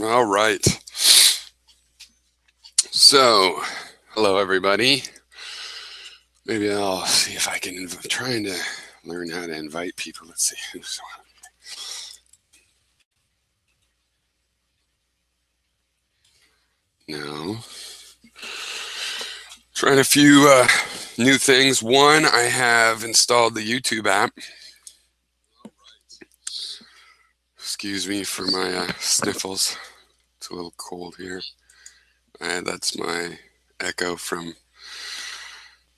All right. So, hello everybody. Maybe I'll see if I can. I'm trying to learn how to invite people. Let's see who's on. No. Trying a few new things. One, I have installed the YouTube app. Excuse me for my sniffles. It's a little cold here. That's my echo from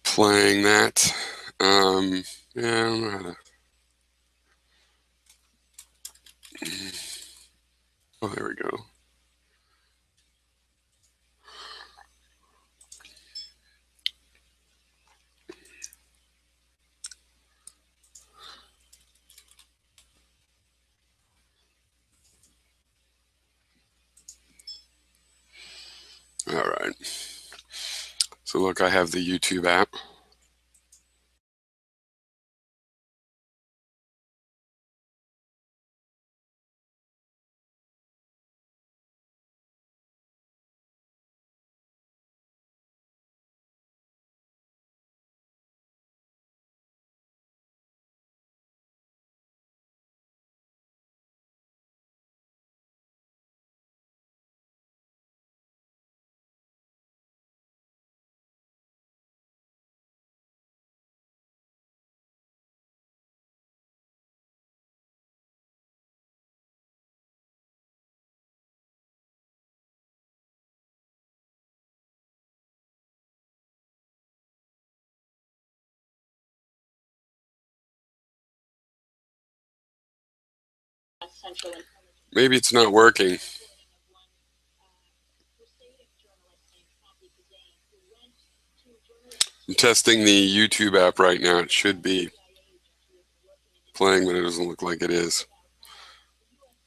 playing that. Yeah, I don't know how to. Oh, there we go. All right. So look, I have the YouTube app. Maybe it's not working. I'm testing the YouTube app right now. It should be playing, but it doesn't look like it is.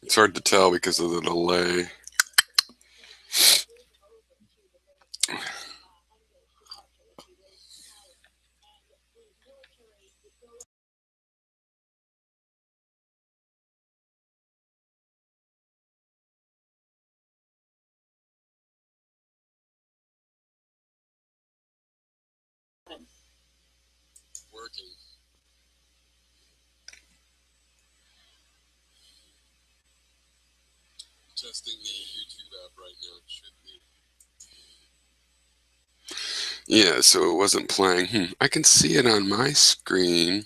It's hard to tell because of the delay. Working. Testing the YouTube app right now. It should be. Yeah, so it wasn't playing. I can see it on my screen.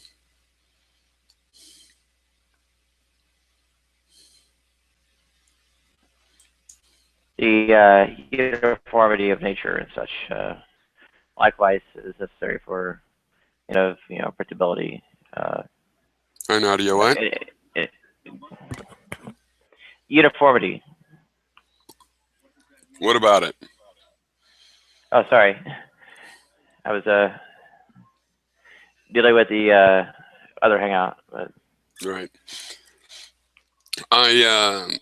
The uniformity of nature and such, likewise, is necessary for predictability. On audio what? Uniformity. What about it? Oh, sorry. I was dealing with the other hangout. But... Right. I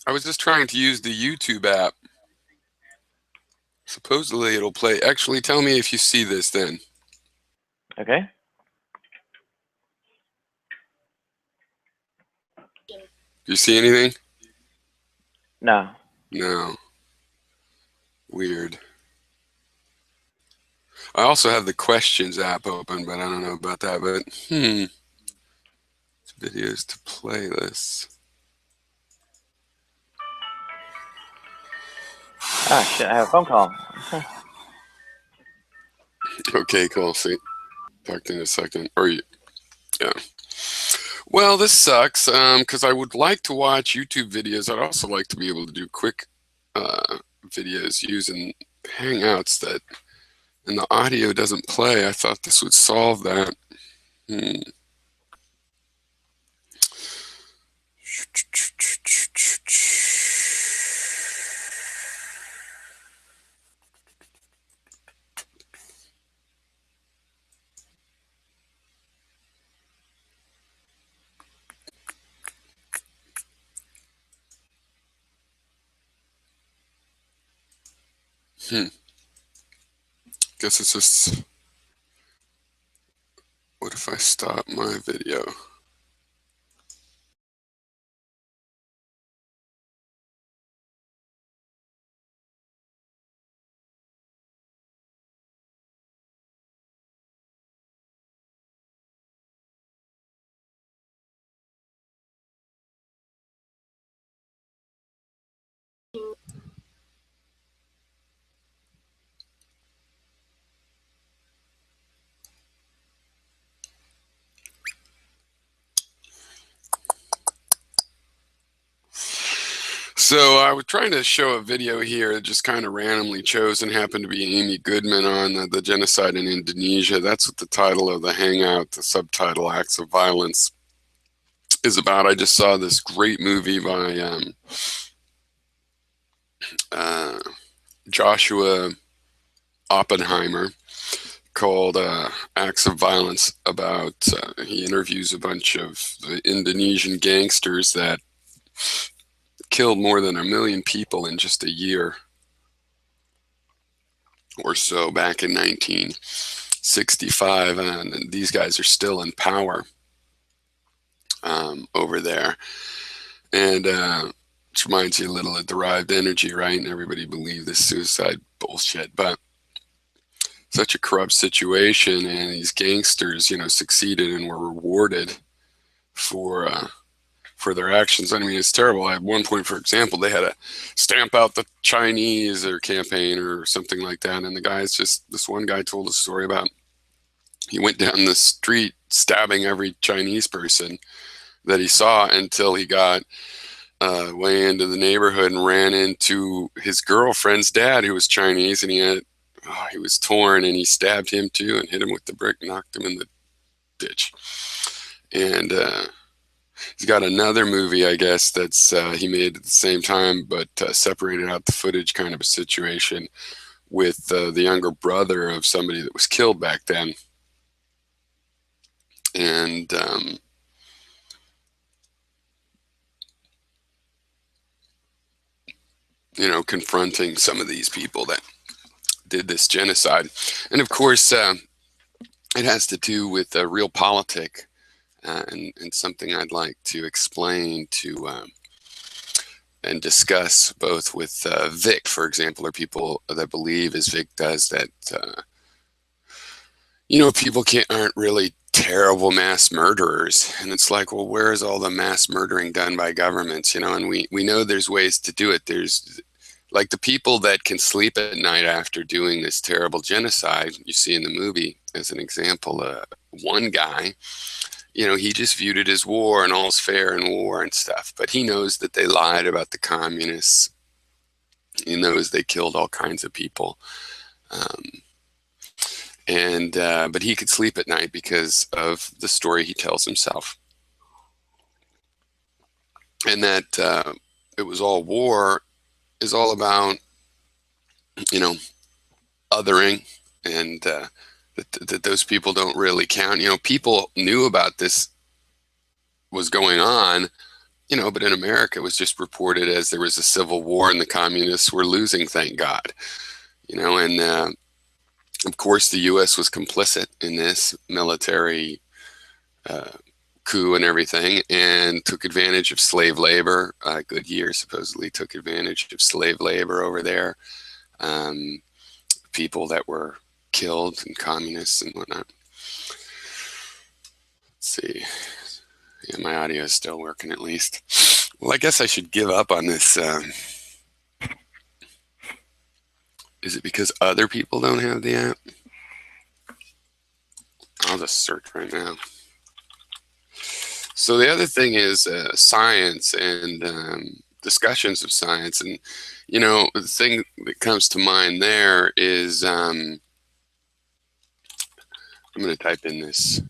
was just trying to use the YouTube app. Supposedly it'll play. Actually, tell me if you see this then. Okay. Do you see anything? No. No. Weird. I also have the questions app open, but I don't know about that. But videos to playlist. Ah, shit! I have a phone call. Okay, cool. See, talk to you in a second. Yeah. Well, this sucks because I would like to watch YouTube videos. I'd also like to be able to do quick videos using Hangouts and the audio doesn't play. I thought this would solve that. Guess it's just, what if I stop my video? So I was trying to show a video here, just kind of randomly chosen, happened to be Amy Goodman on the genocide in Indonesia. That's what the title of the Hangout, the subtitle, Acts of Violence, is about. I just saw this great movie by uh, Joshua Oppenheimer called Acts of Violence, about he interviews a bunch of the Indonesian gangsters that killed more than 1 million people in just a year or so back in 1965, and these guys are still in power over there. And which reminds you a little of derived energy, right? And everybody believed this suicide bullshit, but such a corrupt situation, and these gangsters, succeeded and were rewarded for their actions. I mean, it's terrible. At one point, for example, they had to stamp out the Chinese or campaign or something like that. And the guys this one guy told a story about, he went down the street stabbing every Chinese person that he saw until he got way into the neighborhood and ran into his girlfriend's dad, who was Chinese, and he was torn, and he stabbed him too and hit him with the brick, knocked him in the ditch. And he's got another movie, I guess, that's he made at the same time, but separated out the footage, kind of a situation with the younger brother of somebody that was killed back then. And confronting some of these people that did this genocide. And of course, it has to do with realpolitik. And something I'd like to explain to and discuss both with Vic, for example, or people that believe, as Vic does, that people aren't really terrible mass murderers. And it's like, well, where is all the mass murdering done by governments? And we know there's ways to do it. There's like the people that can sleep at night after doing this terrible genocide you see in the movie, as an example. One guy, he just viewed it as war and all's fair in war and stuff. But he knows that they lied about the communists. He knows they killed all kinds of people. But he could sleep at night because of the story he tells himself. And that it was all war is all about, othering, and that those people don't really count. People knew about this was going on, but in America it was just reported as there was a civil war and the communists were losing, thank God. And of course the U.S. was complicit in this military coup and everything, and took advantage of slave labor. Goodyear supposedly took advantage of slave labor over there. People that were killed, and communists and whatnot. Let's see. Yeah, my audio is still working, at least. Well, I guess I should give up on this. Is it because other people don't have the app? I'll just search right now. So the other thing is science and discussions of science. And, the thing that comes to mind there is I'm going to type in this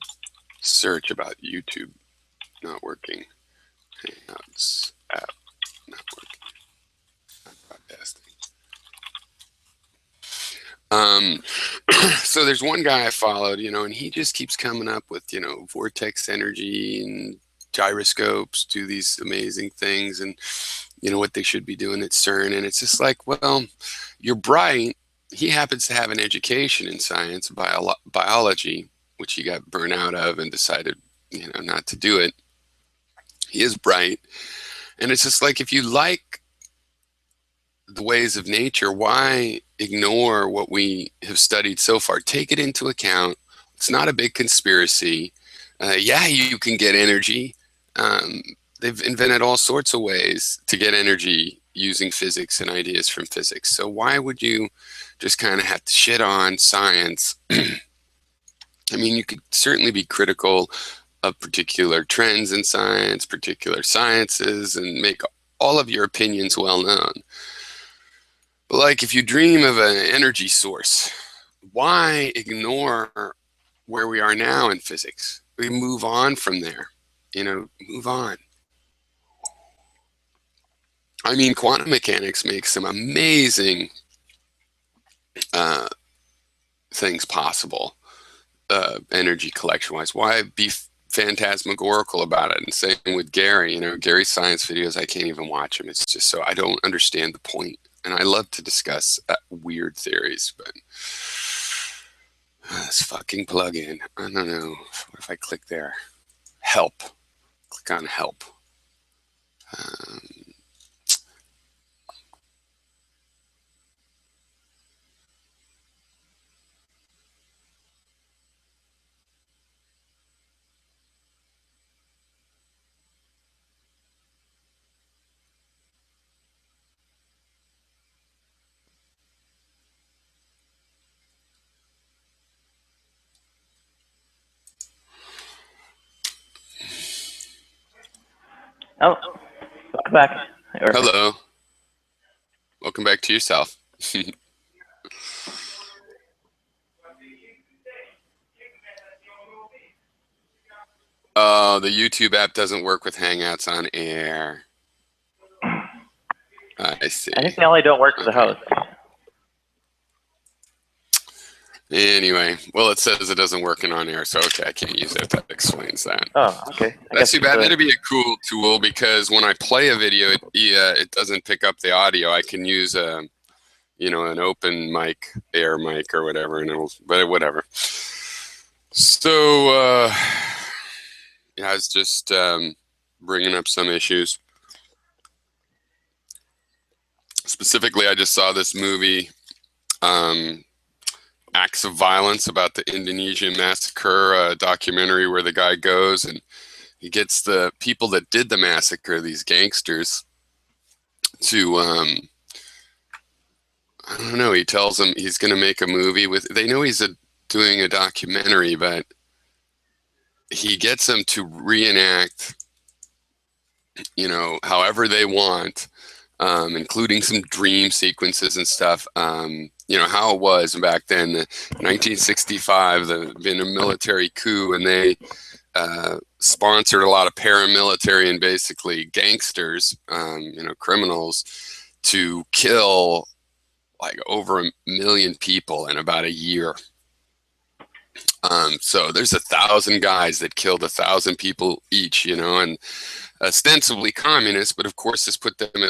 search about YouTube not working. Hangouts app not working. Not broadcasting. So there's one guy I followed, and he just keeps coming up with, vortex energy and gyroscopes, do these amazing things, and what they should be doing at CERN. And it's just like, well, you're bright. He happens to have an education in science, biology, which he got burned out of and decided, not to do it. He is bright. And it's just like, if you like the ways of nature, why ignore what we have studied so far? Take it into account. It's not a big conspiracy. Yeah, you can get energy. They've invented all sorts of ways to get energy using physics and ideas from physics. So why would you just kind of have to shit on science? I mean, you could certainly be critical of particular trends in science, particular sciences, and make all of your opinions well known. But like if you dream of an energy source, why ignore where we are now in physics? We move on from there, move on. I mean, quantum mechanics makes some amazing things possible, energy collection wise. Why be phantasmagorical about it? And same with Gary. Gary's science videos, I can't even watch them. It's just so I don't understand the point. And I love to discuss weird theories, but this fucking plugin. I don't know. What if I click there? Help. Click on help. Oh, welcome back. Hello. Welcome back to yourself. Oh, the YouTube app doesn't work with Hangouts on air. I see. I think they only don't work for the host. Anyway, well, it says it doesn't work in on air, so okay, I can't use it. That explains that. Oh, okay. That's too bad. That'd be a cool tool because when I play a video, it doesn't pick up the audio. I can use an open mic, air mic, or whatever, and but whatever. So I was just bringing up some issues. Specifically, I just saw this movie, Acts of Violence, about the Indonesian massacre, documentary where the guy goes and he gets the people that did the massacre, these gangsters, to, I don't know, he tells them he's going to make a movie with, they know he's doing a documentary, but he gets them to reenact, however they want, including some dream sequences and stuff. How it was back then, 1965, there'd been a military coup, and they sponsored a lot of paramilitary and basically gangsters, criminals, to kill like over 1 million people in about a year. So there's 1,000 guys that killed 1,000 people each, and ostensibly communist, but of course this put them in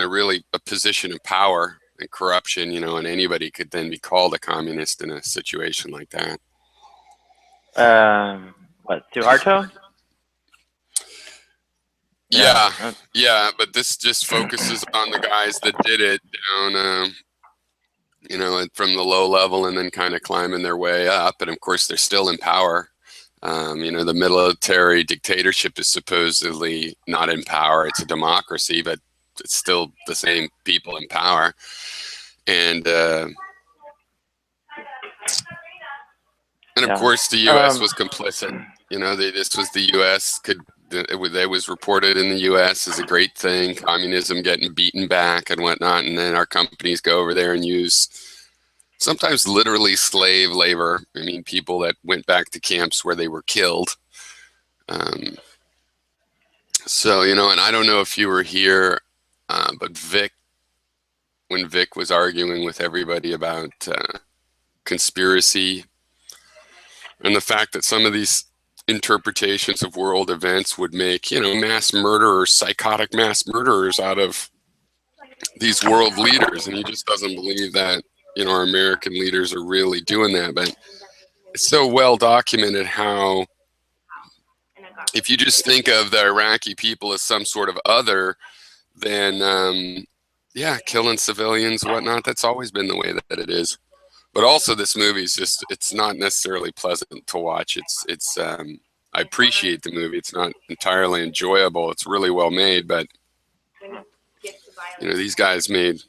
a position of power and corruption, and anybody could then be called a communist in a situation like that. What, Suharto? Yeah, but this just focuses on the guys that did it down, from the low level and then kind of climbing their way up. And of course, they're still in power. The military dictatorship is supposedly not in power. It's a democracy, but it's still the same people in power. And of course, the U.S. was complicit. This was the U.S. It was reported in the U.S. as a great thing, communism getting beaten back and whatnot, and then our companies go over there and use sometimes literally slave labor. I mean, people that went back to camps where they were killed. So, and I don't know if you were here, but when Vic was arguing with everybody about conspiracy and the fact that some of these interpretations of world events would make, mass murderers, psychotic mass murderers out of these world leaders. And he just doesn't believe that, our American leaders are really doing that. But it's so well documented how, if you just think of the Iraqi people as some sort of other, then, killing civilians, whatnot, that's always been the way that it is. But also this movie is just, it's not necessarily pleasant to watch. I appreciate the movie. It's not entirely enjoyable. It's really well made, but these guys made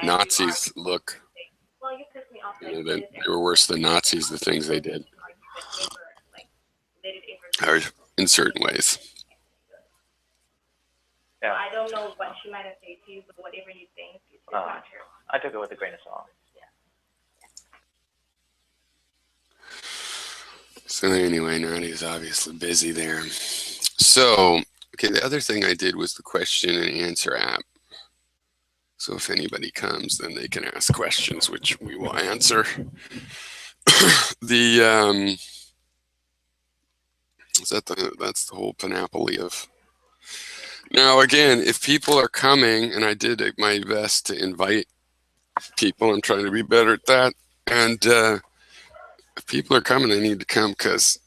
Nazis look, that they were worse than Nazis, the things they did, or in certain ways. Yeah. I took it with a grain of salt. So anyway, Nadia's obviously busy there. So, okay, the other thing I did was the question and answer app. So if anybody comes, then they can ask questions, which we will answer. That's the whole panoply of. Now again, if people are coming, and I did my best to invite people, I'm trying to be better at that. And if people are coming, they need to come because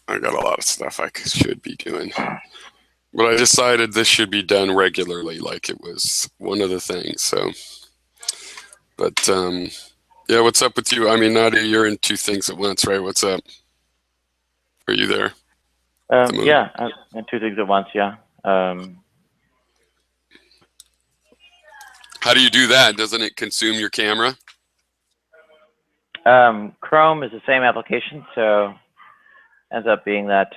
I got a lot of stuff I should be doing. But I decided this should be done regularly, like it was one of the things. So, but yeah, what's up with you? I mean, Nadia, you're in two things at once, right? What's up? Are you there? Yeah, two things at once. Yeah. How do you do that? Doesn't it consume your camera? Chrome is the same application, so ends up being that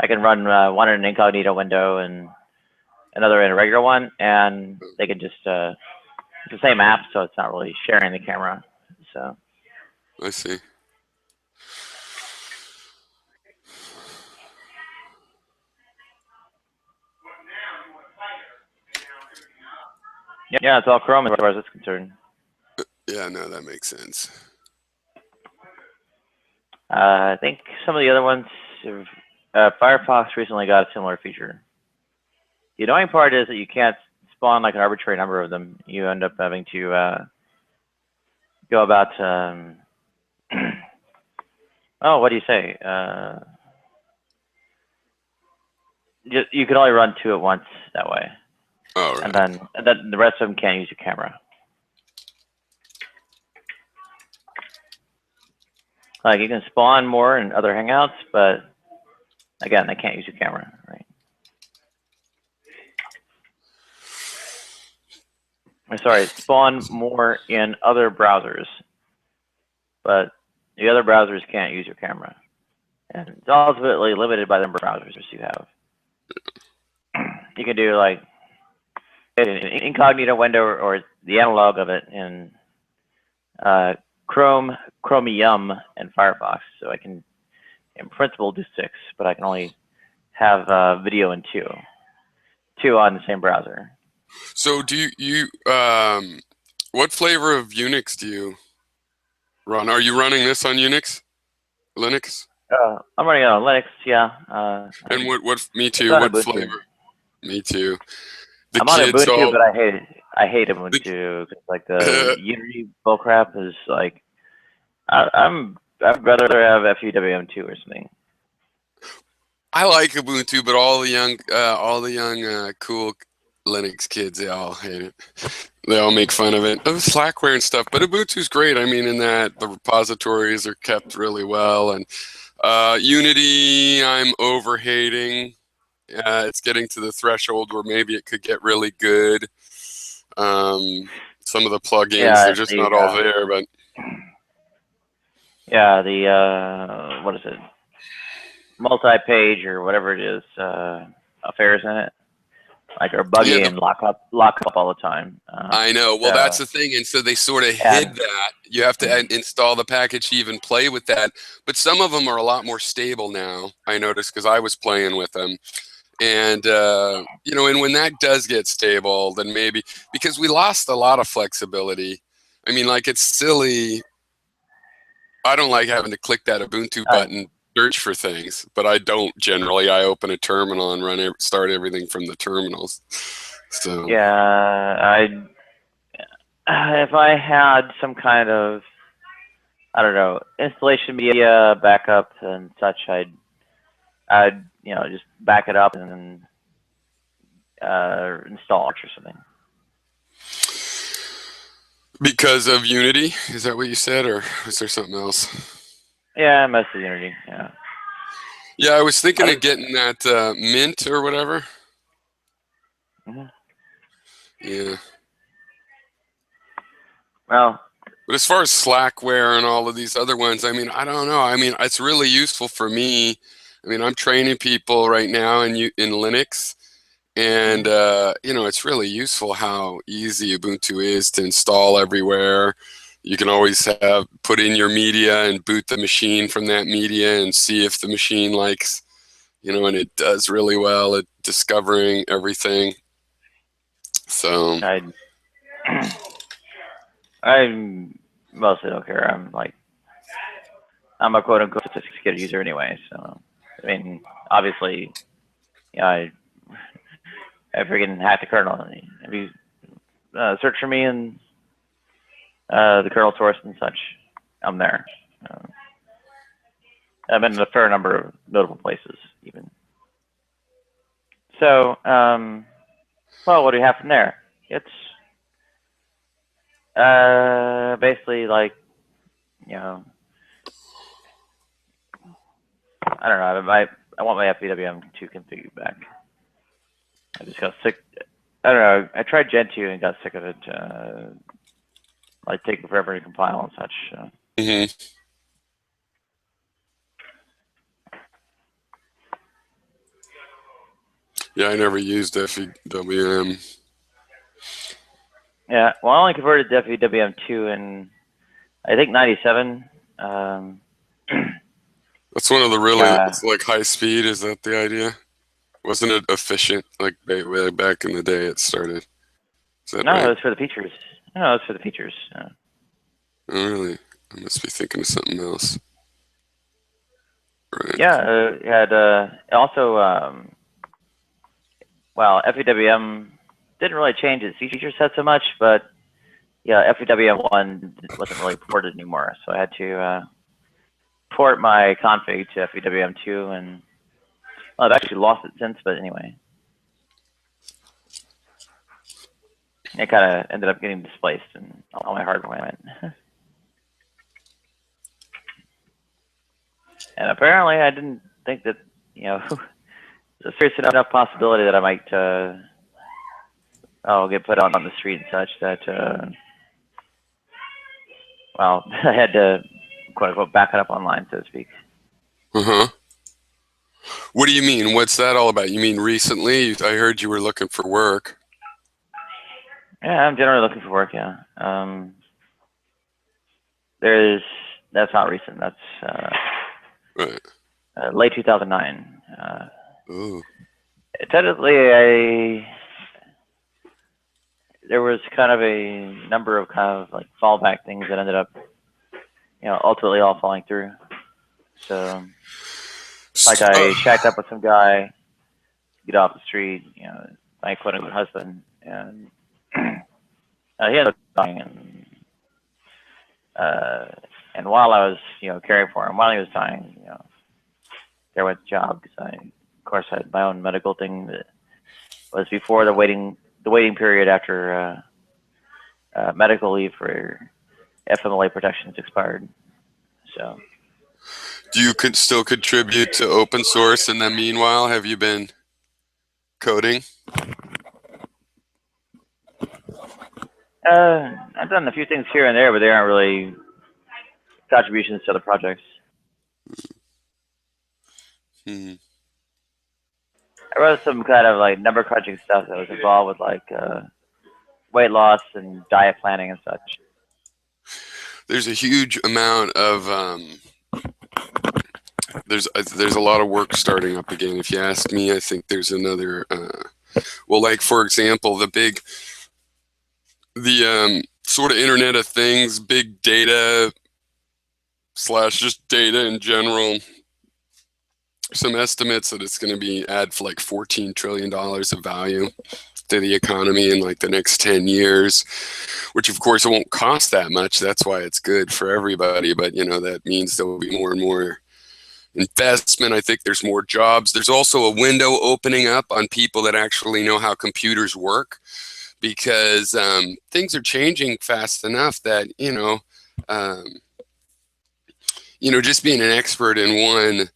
I can run one in an incognito window and another in a regular one, and they can just it's the same app, so it's not really sharing the camera. So I see. yeah, it's all Chrome as far as it's concerned. Yeah, no, that makes sense. I think some of the other ones, Firefox recently got a similar feature. The annoying part is that you can't spawn like an arbitrary number of them. You end up having to go about, oh, what do you say? You can only run two at once that way. Oh, right. And then the rest of them can't use your camera. Like you can spawn more in other Hangouts, but again, they can't use your camera, right? I'm sorry, spawn more in other browsers, but the other browsers can't use your camera. And it's ultimately limited by the number of browsers you have. You can do like an incognito window or the analog of it in Chrome, Chromium, and Firefox. So I can, in principle, do 6, but I can only have video in two on the same browser. So do you what flavor of Unix do you run? Are you running this on Unix? Linux? I'm running it on Linux, yeah. And what me It's too, on what Ubuntu. flavor? Me too. The I'm on kids Ubuntu, all but I hate Ubuntu. Like the Unity bullcrap is like, I'd rather have FUWM2 or something. I like Ubuntu, but all the young cool Linux kids, they all hate it. They all make fun of it. Oh, Slackware and stuff, but Ubuntu's great. I mean, in that the repositories are kept really well, and Unity, I'm over hating. It's getting to the threshold where maybe it could get really good. Some of the plugins, they're just not all there, but yeah, the what is it? Multi-page or whatever it is, affairs in it, like are buggy and lock up all the time. I know. Well, that's the thing, and so they sort of hid that. You have to install the package to even play with that. But some of them are a lot more stable now. I noticed because I was playing with them, and and when that does get stable, then maybe because we lost a lot of flexibility. I mean, like it's silly. I don't like having to click that Ubuntu button, search for things, but I don't generally. I open a terminal and start everything from the terminals. So yeah, if I had some kind of, I don't know, installation media backup and such, I'd just back it up and install it or something. Because of Unity, is that what you said, or is there something else? Yeah, mostly Unity. Yeah. Yeah, I was thinking of getting that Mint or whatever. Mhm. Yeah. Well, But as far as Slackware and all of these other ones, I mean, I don't know. I mean, it's really useful for me. I mean, I'm training people right now in Linux, and mhm. you know, it's really useful how easy Ubuntu is to install everywhere. You can always have put in your media and boot the machine from that media and see if the machine likes, you know, and it does really well at discovering everything. So, I I mostly don't care. I'm a quote unquote sophisticated user anyway. So I mean, obviously, yeah, I freaking hacked the kernel. If you search for me and the kernel source and such, I'm there. Uh, I've been in a fair number of notable places, even. So, well, what do you have from there? It's basically like, you know, I don't know. I want my FPWM2 config back. I just got sick. I don't know. I tried Gen 2 and got sick of it. Like taking forever to compile and such. mhm. Yeah, I never used FEWM. Yeah. Well, I only converted to FPWM2 in I think '97. Um, That's one of the really, yeah. it's like high speed. Is that the idea? Wasn't it efficient like way back in the day it started? Is that No, it right? was for the features. No, it was for the features. Oh, really? I must be thinking of something else. Right. Yeah, it had also well, FEWM didn't really change its feature set so much, but yeah, FEWM1 wasn't really ported anymore, so I had to port my config to FEWM2, and well, I've actually lost it since, but anyway, it kind of ended up getting displaced, and all my hardware went. And apparently, I didn't think that there's a serious enough possibility that I might get put out on the street and such that well, I had to quote unquote back it up online, so to speak. Uh-huh. What do you mean? What's that all about? You mean recently? I heard you were looking for work. Yeah, I'm generally looking for work. Yeah, there's that's not recent. That's Right. late 2009. Oh. Technically, there was kind of a number of kind of like fallback things that ended up, ultimately all falling through. So, like I shacked up with some guy to get off the street, my quote unquote husband, and he ended up dying, uh, and while I was, caring for him, while he was dying, there went the job because of course, I had my own medical thing that was before the waiting period after medical leave for FMLA protections expired. So, Do you could still contribute to open source in the meanwhile? Have you been coding? I've done a few things here and there, but they aren't really contributions to other projects. Hmm. I wrote some kind of like number crunching stuff that was involved with like weight loss and diet planning and such. There's a huge amount of there's a lot of work starting up again. If you ask me, I think there's another. Well, like for example, the sort of Internet of Things, big data slash just data in general. Some estimates that it's going to be add for like $14 trillion of value to the economy in like the next 10 years, which of course it won't cost that much. That's why it's good for everybody. But you know, that means there will be more and more investment. I think there's more jobs. There's also a window opening up on people that actually know how computers work, because things are changing fast enough that um, just being an expert in one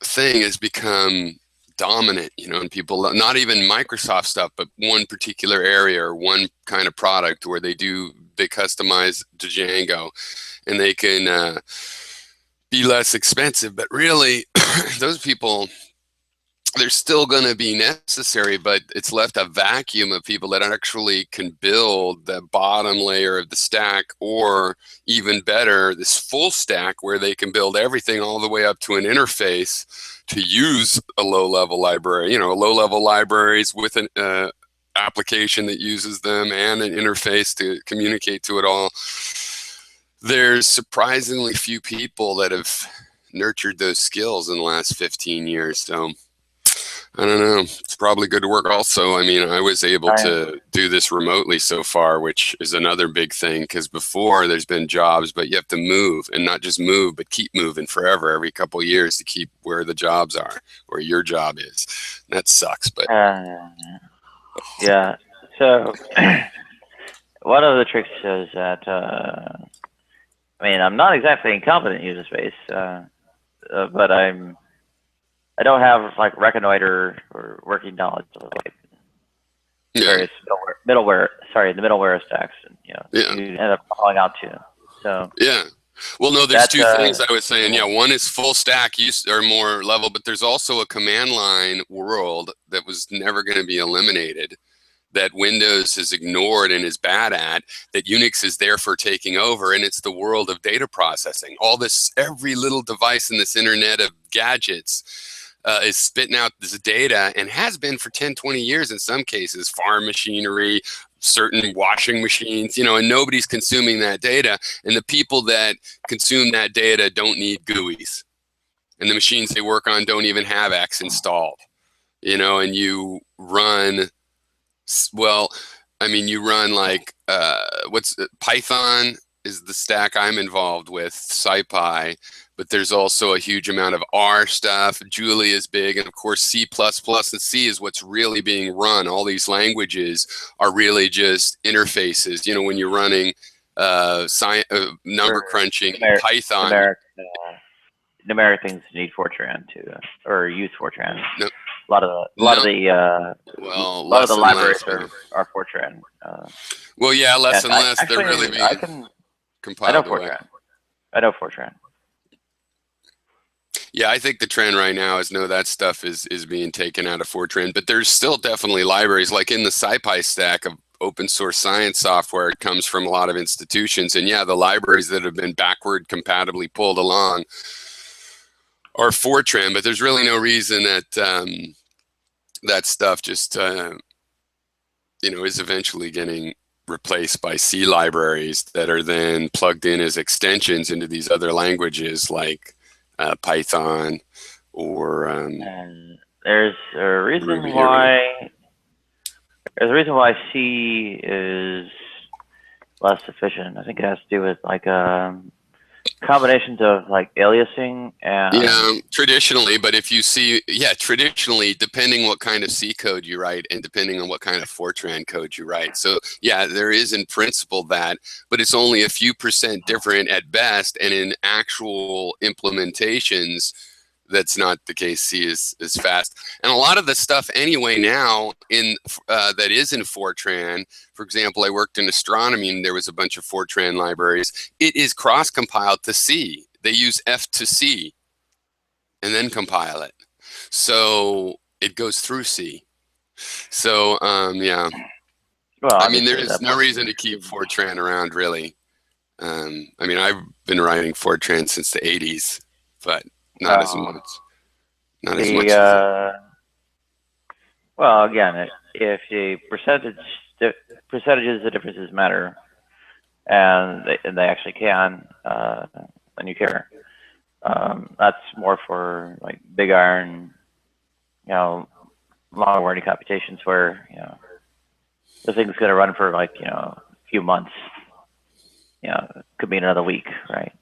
thing has become dominant, you know, and people, not even Microsoft stuff, but one particular area or one kind of product where they customize to Django, and they can be less expensive. But really, those people, they're still going to be necessary, but it's left a vacuum of people that actually can build the bottom layer of the stack, or even better, this full stack where they can build everything all the way up to an interface to use a low-level library, you know, low-level libraries with an application that uses them and an interface to communicate to it all. There's surprisingly few people that have nurtured those skills in the last 15 years. So I don't know. It's probably good to work. Also, I mean, I was able to do this remotely so far, which is another big thing, because before there's been jobs, but you have to move, and not just move, but keep moving forever every couple of years to keep where the jobs are, where your job is. That sucks, but yeah. So one of the tricks is that I mean, I'm not exactly incompetent in user space, but I don't have like reconnoiter or working knowledge of like various middleware. Sorry, the middleware stacks, and you end up calling out to. So yeah. Well, no, there's two things I was saying. Yeah, one is full stack or more level, but there's also a command line world that was never going to be eliminated, that Windows has ignored and is bad at, that Unix is there for taking over, and it's the world of data processing. All this, every little device in this internet of gadgets is spitting out this data, and has been for 10, 20 years in some cases, farm machinery, certain washing machines, you know, and nobody's consuming that data. And the people that consume that data don't need GUIs. And the machines they work on don't even have X installed, you know, and you run, well, I mean, you run like, Python is the stack I'm involved with, SciPy, but there's also a huge amount of R stuff. Julia is big, and of course C++ and C is what's really being run. All these languages are really just interfaces. You know, when you're running number crunching in Python. Numeric things need Fortran to, or use Fortran. No, a lot of the libraries are Fortran. Well, yeah, less and less. They're really being compiled. I know Fortran. I know Fortran. Yeah, I think the trend right now is that stuff is being taken out of Fortran, but there's still definitely libraries, like in the SciPy stack of open source science software. It comes from a lot of institutions, and yeah, the libraries that have been backward compatibly pulled along are Fortran, but there's really no reason that that stuff just is eventually getting replaced by C libraries that are then plugged in as extensions into these other languages like Python or and there's a reason Ruby why C is less efficient. I think it has to do with like combinations of like aliasing and traditionally, but if you see traditionally, depending what kind of C code you write and depending on what kind of Fortran code you write. So yeah, there is in principle that, but it's only a few percent different at best, and in actual implementations that's not the case. C is fast, and a lot of the stuff anyway now in that is in Fortran. For example, I worked in astronomy, and there was a bunch of Fortran libraries. It is cross-compiled to C. They use F to C, and then compile it, so it goes through C. So yeah, well, I mean, there is no reason to keep Fortran around, really. I mean, I've been writing Fortran since the '80s, but not as much. Not as much. Well, again, if the percentages, the differences matter, and they actually can, then you care. That's more for like big iron, long warranty computations where the thing's going to run for like a few months. Could be another week, right?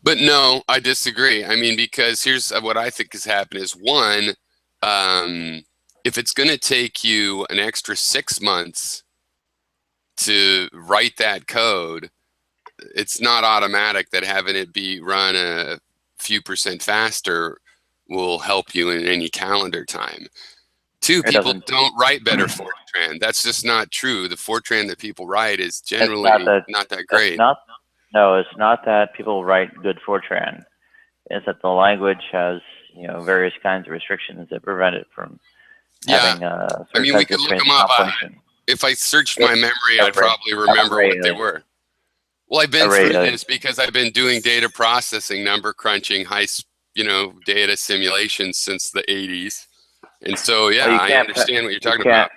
But no, I disagree. I mean, because here's what I think has happened is, one, if it's going to take you an extra 6 months to write that code, it's not automatic that having it be run a few percent faster will help you in any calendar time. Two, people don't write better Fortran. That's just not true. The Fortran that people write is generally not that great. No, it's not that people write good Fortran. It's that the language has, you know, various kinds of restrictions that prevent it from having certain I mean, we could look them up. If I searched my memory, I'd probably remember what they were. Well, I've been through this because I've been doing data processing, number crunching, data simulations since the 80s. And so, yeah, I understand what you're talking about.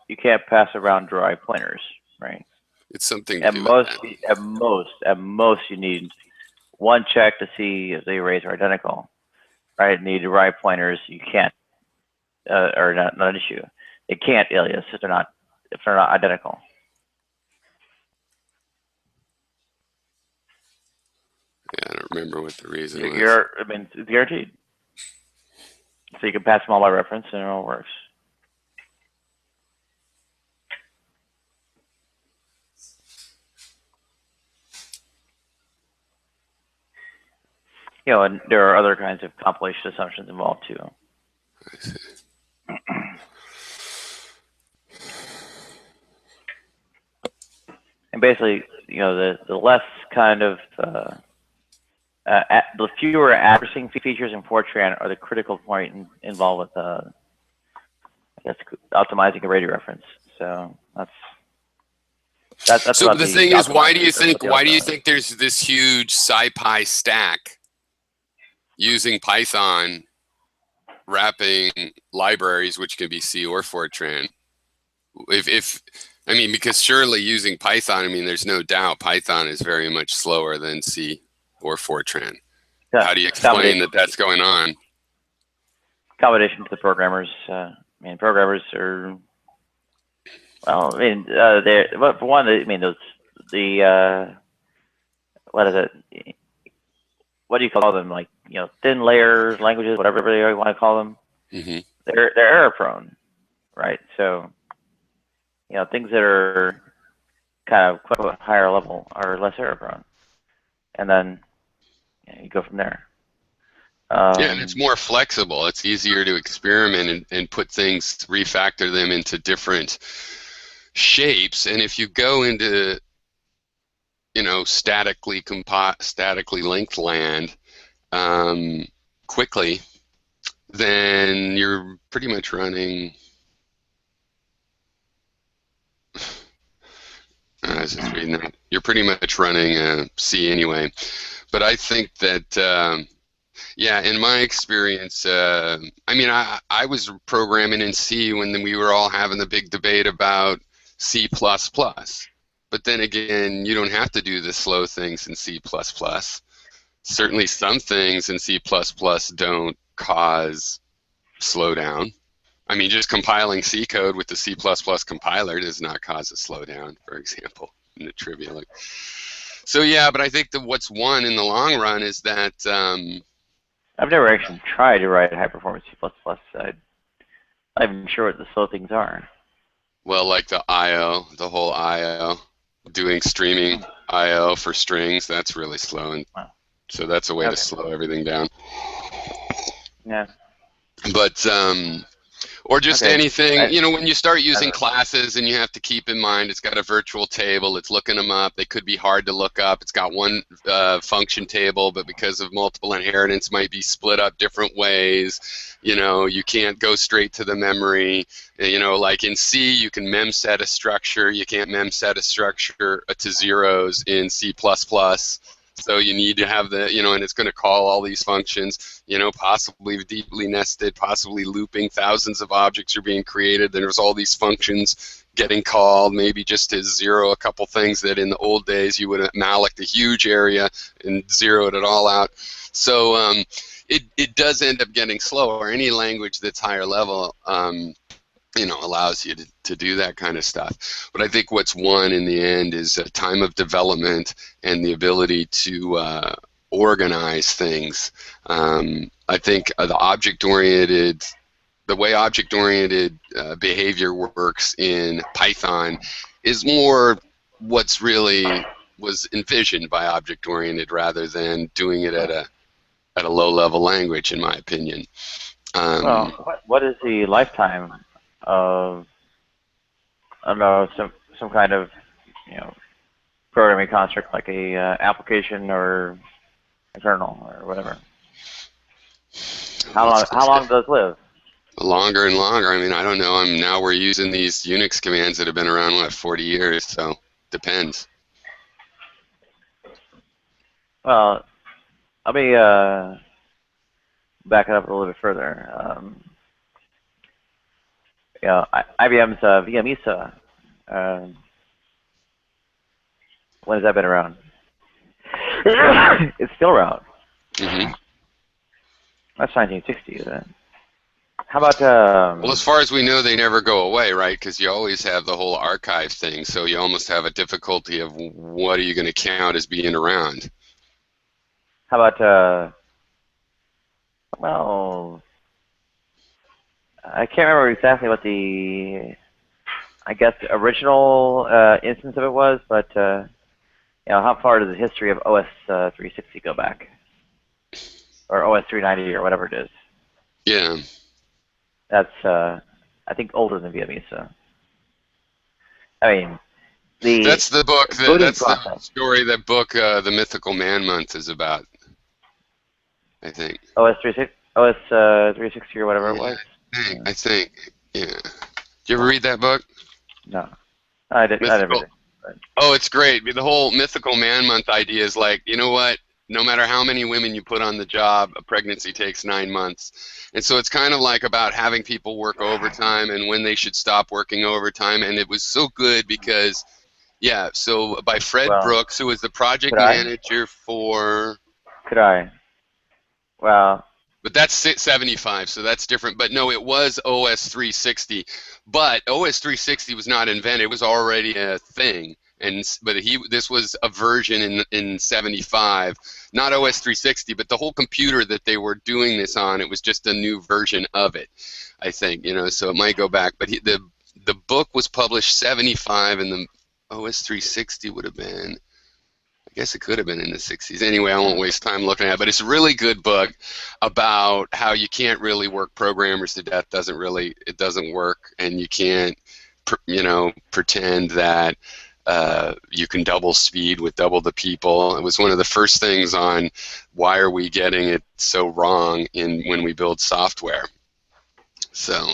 You can't pass around derived pointers, right? It's something to do with that. At most, you need one check to see if the arrays are identical, right? Need derived pointers. You can't, or not an issue. It can't alias if they're not identical. Yeah, I don't remember what the reason was. I mean, it's guaranteed. So you can pass them all by reference, and it all works. You know, and there are other kinds of compilation assumptions involved too. I see. And basically, you know, the less kind of the fewer addressing features in Fortran are the critical point involved with, I guess, optimizing a radio reference. So that's. So the thing is, why do you think there's this huge SciPy stack using Python wrapping libraries, which can be C or Fortran? I mean, because surely using Python, I mean, there's no doubt Python is very much slower than C or Fortran. Yeah, how do you explain that that's going on? Accommodation to the programmers. I mean, programmers are, well, I mean, for one, I mean, what is it? What do you call them? Like, you know, thin layer languages, whatever you want to call them. Mm-hmm. They're error prone, right? So, you know, things that are kind of quite a higher level are less error prone, and then you go from there. Yeah, and it's more flexible. It's easier to experiment and put things, refactor them into different shapes. And if you go into, you know, statically linked land quickly, then you're pretty much running. I was just reading that. You're pretty much running C anyway. But I think that. Yeah, in my experience, I mean, I was programming in C when we were all having the big debate about C++. But then again, you don't have to do the slow things in C++. Certainly some things in C++ don't cause slowdown. I mean, just compiling C code with the C++ compiler does not cause a slowdown, for example, in the trivial. So yeah, but I think that what's won in the long run is that I've never actually tried to write high-performance C++. I'm not even sure what the slow things are. Well, like the I/O, the whole I/O, doing streaming I/O for strings, that's really slow, and so that's a way to slow everything down. Yeah. But or just anything, you know, when you start using classes and you have to keep in mind it's got a virtual table, it's looking them up, they could be hard to look up, it's got one function table, but because of multiple inheritance might be split up different ways, you know, you can't go straight to the memory, you know, like in C you can memset a structure, you can't memset a structure to zeros in C++. So you need to have the, you know, and it's going to call all these functions, you know, possibly deeply nested, possibly looping, thousands of objects are being created, then there's all these functions getting called, maybe just to zero a couple things that in the old days you would have mallocked a huge area and zeroed it all out. So it does end up getting slower. Any language that's higher level, you know, allows you to do that kind of stuff. But I think what's won in the end is time of development and the ability to organize things. I think the way object-oriented behavior works in Python is more what's really was envisioned by object-oriented rather than doing it at at a low-level language, in my opinion. Well, what is the lifetime of, I don't know, some kind of, you know, programming construct like a application or a kernel or whatever? How long does it live? Longer and longer. I mean, I don't know. Now we're using these Unix commands that have been around, what, 40 years? So depends. Well, let me back it up a little bit further. IBM's VMESA. When has that been around? It's still around. Mm-hmm. That's 1960, isn't it? How about? Well, as far as we know, they never go away, right? Because you always have the whole archive thing, so you almost have a difficulty of what are you going to count as being around. How about? Well, I can't remember exactly what the, I guess, the original instance of it was, but you know, how far does the history of OS 360 go back, or OS 390 or whatever it is? Yeah. That's I think older than VMESA. I mean, That's the book. That's process. the story that book, The Mythical Man Month, is about. I think. OS 360 or whatever it was. I think. Yeah. Did you ever read that book? No, I didn't. I never did. Oh, it's great. The whole Mythical Man Month idea is like, you know what? No matter how many women you put on the job, a pregnancy takes 9 months. And so it's kind of like about having people work overtime and when they should stop working overtime. And it was so good because, yeah, so by Fred Brooks, who was the project manager for... Could I? Well... But that's 75, so that's different. But no, it was OS 360. But OS 360 was not invented; it was already a thing. This was a version in 75, not OS 360, but the whole computer that they were doing this on. It was just a new version of it, I think. You know, so it might go back. But the book was published 75, and the OS 360 would have been. I guess it could have been in the 60s. Anyway, I won't waste time looking at it, but it's a really good book about how you can't really work programmers to death. It doesn't work, and you can't, you know, pretend that you can double speed with double the people. It was one of the first things on why are we getting it so wrong when we build software. So,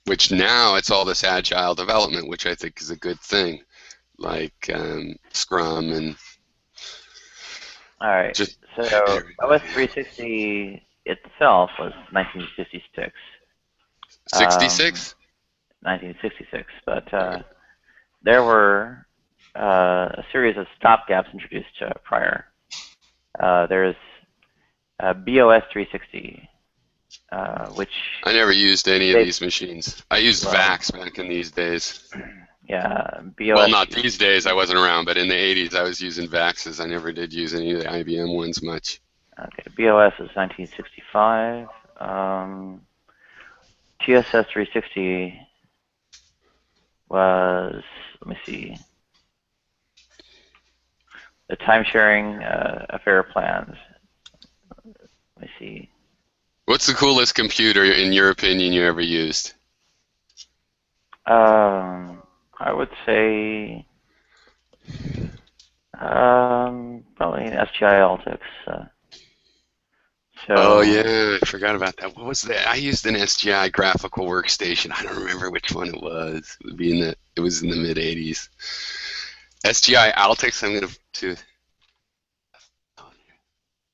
which now it's all this agile development, which I think is a good thing. Like Scrum and... All right. So OS 360 itself was 1956. 66? 1966. But there were a series of stopgaps introduced prior. There's BOS 360, which... I never used any of these machines. I used VAX back in these days. Yeah, BOS. Well, not these days. I wasn't around, but in the 80s, I was using VAXs. I never did use any of the IBM ones much. Okay, BOS is 1965. TSS 360 was, let me see, the time-sharing affair plans. Let me see. What's the coolest computer, in your opinion, you ever used? I would say probably an SGI Altix. Oh yeah, I forgot about that. What was that? I used an SGI graphical workstation. I don't remember which one it was. It was in the mid '80s. SGI Altix. I'm gonna to.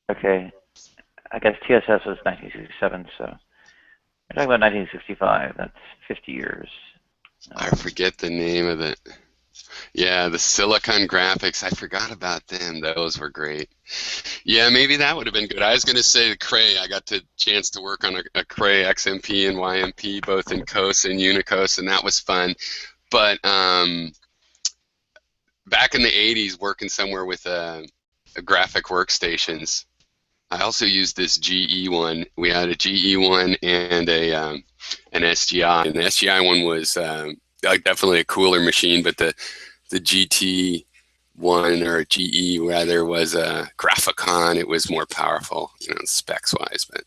Okay, I guess TSS was 1967. So we're talking about 1965. That's 50 years. I forget the name of it. Yeah, the Silicon graphics. I forgot about them. Those were great. Yeah, maybe that would have been good. I was going to say the Cray. I got the chance to work on a Cray XMP and YMP, both in COS and Unicos, and that was fun. But back in the 80s, working somewhere with a graphic workstations, I also used this GE one. We had a GE one and an SGI, and the SGI one was definitely a cooler machine, but the GT one or GE rather was a Graphicon. It was more powerful, you know, specs wise, but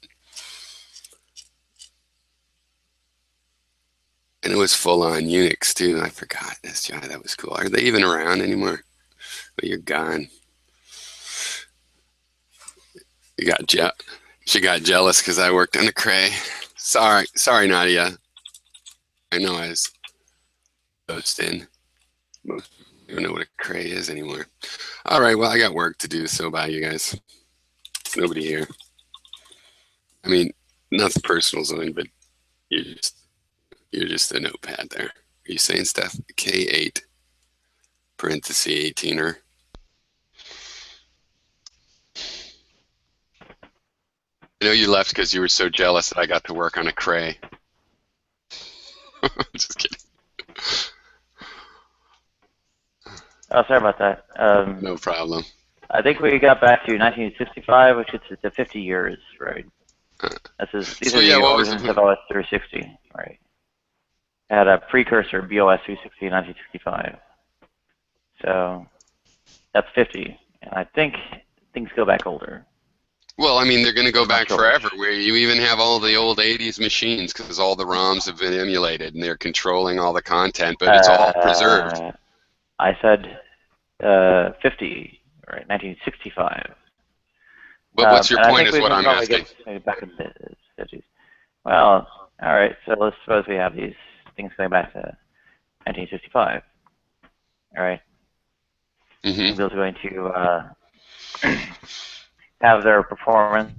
and it was full on Unix too. I forgot this. Yeah, that was cool. Are they even around anymore? But you're gone. You got She got jealous because I worked on the Cray. Sorry, Nadia. I know I was ghosted. Most people don't know what a Cray is anymore. All right, well, I got work to do, so bye, you guys. There's nobody here. I mean, nothing personal, Zoe, but you're just a notepad there. Are you saying stuff? K8 parenthesis 18er. I know you left because you were so jealous that I got to work on a Cray. Just kidding. Oh, sorry about that. No problem. I think we got back to 1965, which is the 50 years, right? These are the origins of OS 360, right? It had a precursor, BOS 360 in 1965. So that's 50, and I think things go back older. Well, I mean, they're going to go back forever, where you even have all the old 80s machines because all the ROMs have been emulated and they're controlling all the content, but it's all preserved. I said 50, right? 1965. But what's your point is what I'm asking. Back in the 50s. Well, all right, so let's suppose we have these things going back to 1965. All right. Mm-hmm. Those are going to have their performance,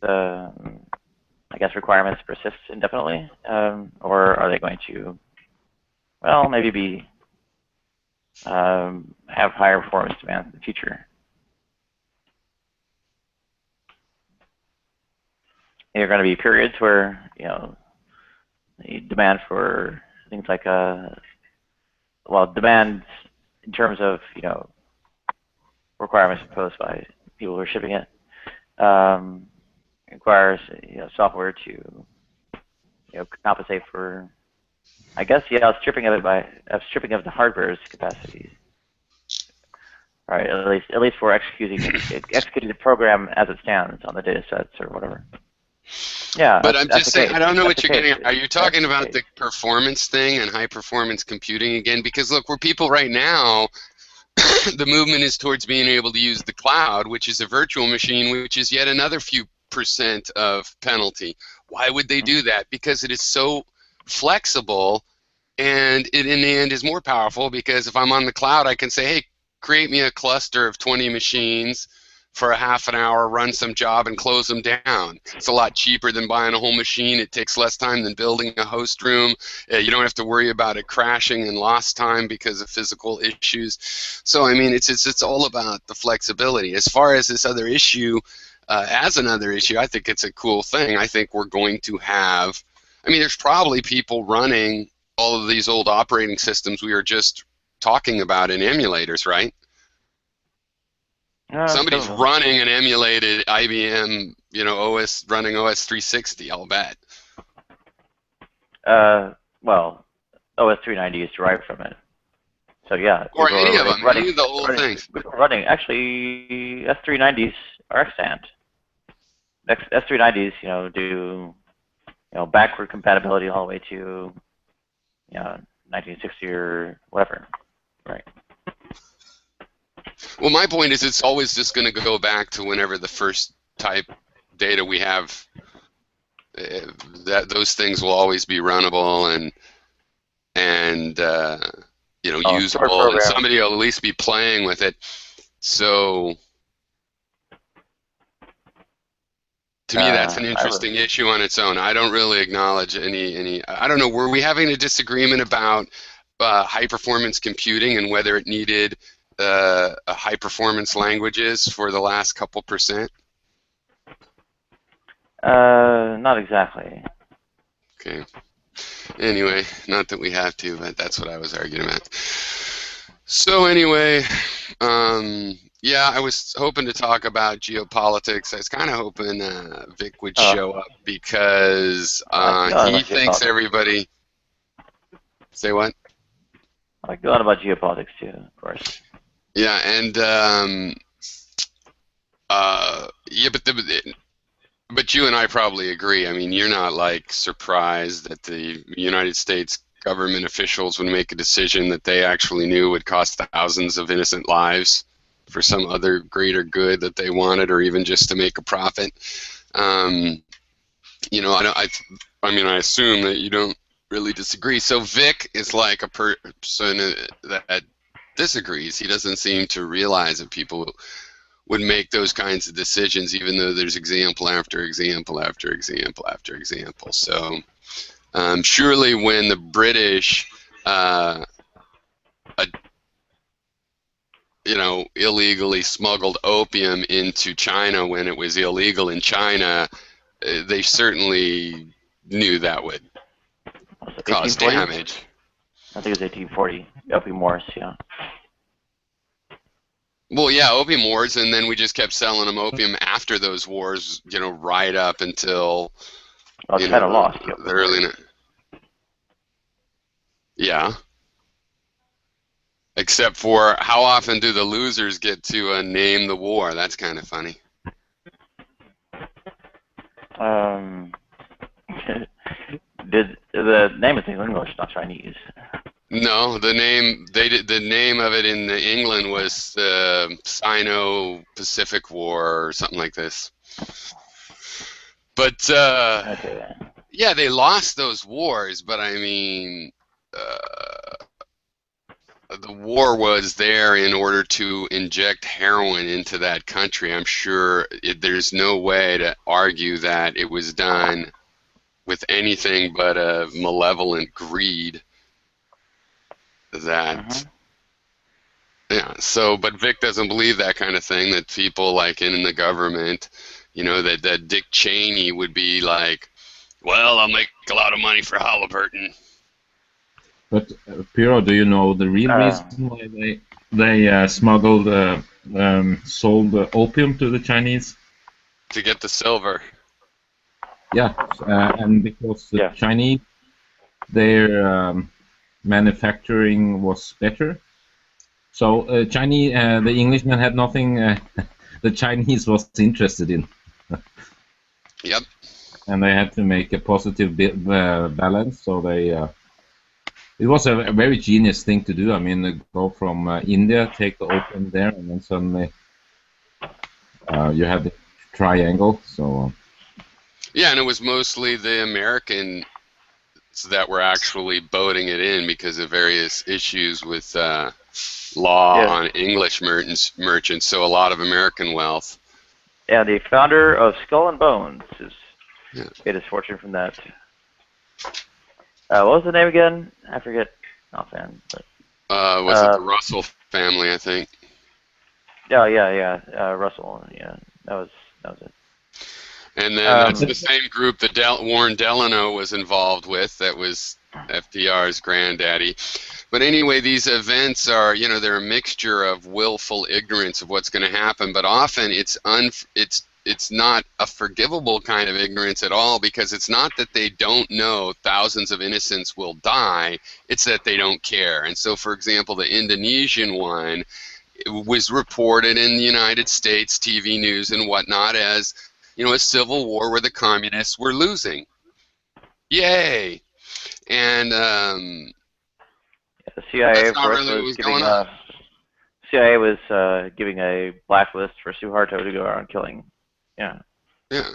I guess, requirements persist indefinitely, or are they going to, well, maybe have higher performance demands in the future? There are going to be periods where, you know, the demand for things like, well, demand in terms of, you know, requirements imposed by people who are shipping it, requires, you know, software to, you know, compensate for, I guess, yeah, stripping of the hardware's capacities. Right, at least for executing the program as it stands on the data sets or whatever. Yeah, but I'm just saying, I don't know what you're getting at. Are you talking about the performance thing and high performance computing again? Because look, we're people right now, the movement is towards being able to use the cloud, which is a virtual machine, which is yet another few % of penalty. Why would they do that? Because it is so flexible, and it in the end is more powerful, because if I'm on the cloud, I can say, hey, create me a cluster of 20 machines for a half an hour, run some job, and close them down. It's a lot cheaper than buying a whole machine. It takes less time than building a host room. You don't have to worry about it crashing and lost time because of physical issues. So, I mean, it's all about the flexibility. As far as this other issue, as another issue, I think it's a cool thing. I think we're going to have, I mean, there's probably people running all of these old operating systems we were just talking about in emulators, right? Somebody's running an emulated IBM, you know, running OS 360, I'll bet. Well, OS 390 is derived from it. So yeah. Or any of them, any of the old things. Running, actually, S390s are extant. S390s, you know, do, you know, backward compatibility all the way to, you know, 1960 or whatever, right? Well, my point is, it's always just going to go back to whenever the first type data we have. That those things will always be runnable and you know, usable, and somebody will at least be playing with it. So, to me, that's an interesting issue on its own. I don't really acknowledge any. I don't know. Were we having a disagreement about high performance computing and whether it needed high performance languages for the last couple %? Not exactly. Okay. Anyway, not that we have to, but that's what I was arguing about. So anyway, yeah, I was hoping to talk about geopolitics. I was kind of hoping Vic would show up because he thinks everybody. Say what? I like a lot about geopolitics too, of course. Yeah, and yeah, but you and I probably agree. I mean, you're not like surprised that the United States government officials would make a decision that they actually knew would cost thousands of innocent lives for some other greater good that they wanted, or even just to make a profit. Um, I mean, I assume that you don't really disagree. So Vic is like a person that disagrees. He doesn't seem to realize that people would make those kinds of decisions, even though there's example after example after example after example. So surely when the British, uh, uh, illegally smuggled opium into China when it was illegal in China, they certainly knew that would Was it cause 1840s? damage. I think it was 1840. L.P. Morris, yeah. Well, yeah, opium wars, and then we just kept selling them opium after those wars, right up until, Well, China lost the the Opium early, Wars. yeah. Except for how often do the losers get to name the war? That's kind of funny. Um, did the name is in English, not Chinese. No, the name of it in England was the Sino-Pacific War or something like this. But Okay. yeah, they lost those wars. But I mean, uh, the war was there in order to inject heroin into that country. I'm sure there's no way to argue that it was done with anything but a malevolent greed that, Mhm. yeah. So, but Vic doesn't believe that kind of thing, that people like in the government, that Dick Cheney would be like, well, I'll make a lot of money for Halliburton But Piro, do you know the real Uh, reason why they smuggled sold opium to the Chinese? to get the silver. Yeah, and because the yes. Chinese their manufacturing was better. So the Englishmen had nothing the Chinese was interested in, Yep. and they had to make a positive balance. So it was a very genius thing to do. I mean, go from India, take the opium there, and then suddenly you have the triangle. So Yeah, and it was mostly the Americans that were actually boating it in because of various issues with law Yes. on English merchants. So a lot of American wealth. And the founder of Skull and Bones is Yeah. made his fortune from that. What was the name again? I forget offhand. But Was it the Russell family, I think? yeah. Russell. Yeah, that was it. And then that's the Um, same group that Warren Delano was involved with. That was FDR's granddaddy. But anyway, these events are, they're a mixture of willful ignorance of what's going to happen, but often it's not a forgivable kind of ignorance at all, because it's not that they don't know thousands of innocents will die, it's that they don't care. And so, for example, the Indonesian one, it was reported in the United States TV news and whatnot as, a civil war where the communists were losing. Yay! And the CIA, that's of not course, really what was was giving going on. CIA was giving a blacklist for Suharto to go around killing. Yeah. Yeah.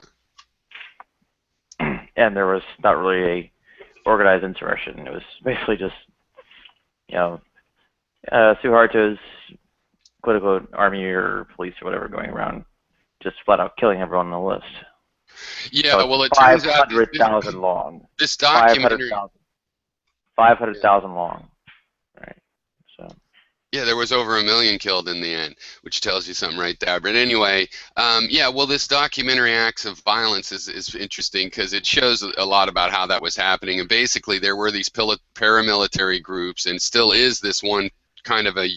And there was not really a organized insurrection. It was basically just, Suharto's quote unquote army or police or whatever going around just flat out killing everyone on the list. Yeah, So it's well, it turns out 500,000 long. this Five documentary. hundred thousand long. Right. So. Yeah, there was over 1 million killed in the end, which tells you something right there. But anyway, yeah, well, this documentary Acts of Violence is interesting because it shows a lot about how that was happening. And basically, there were these paramilitary groups, and still is this one kind of a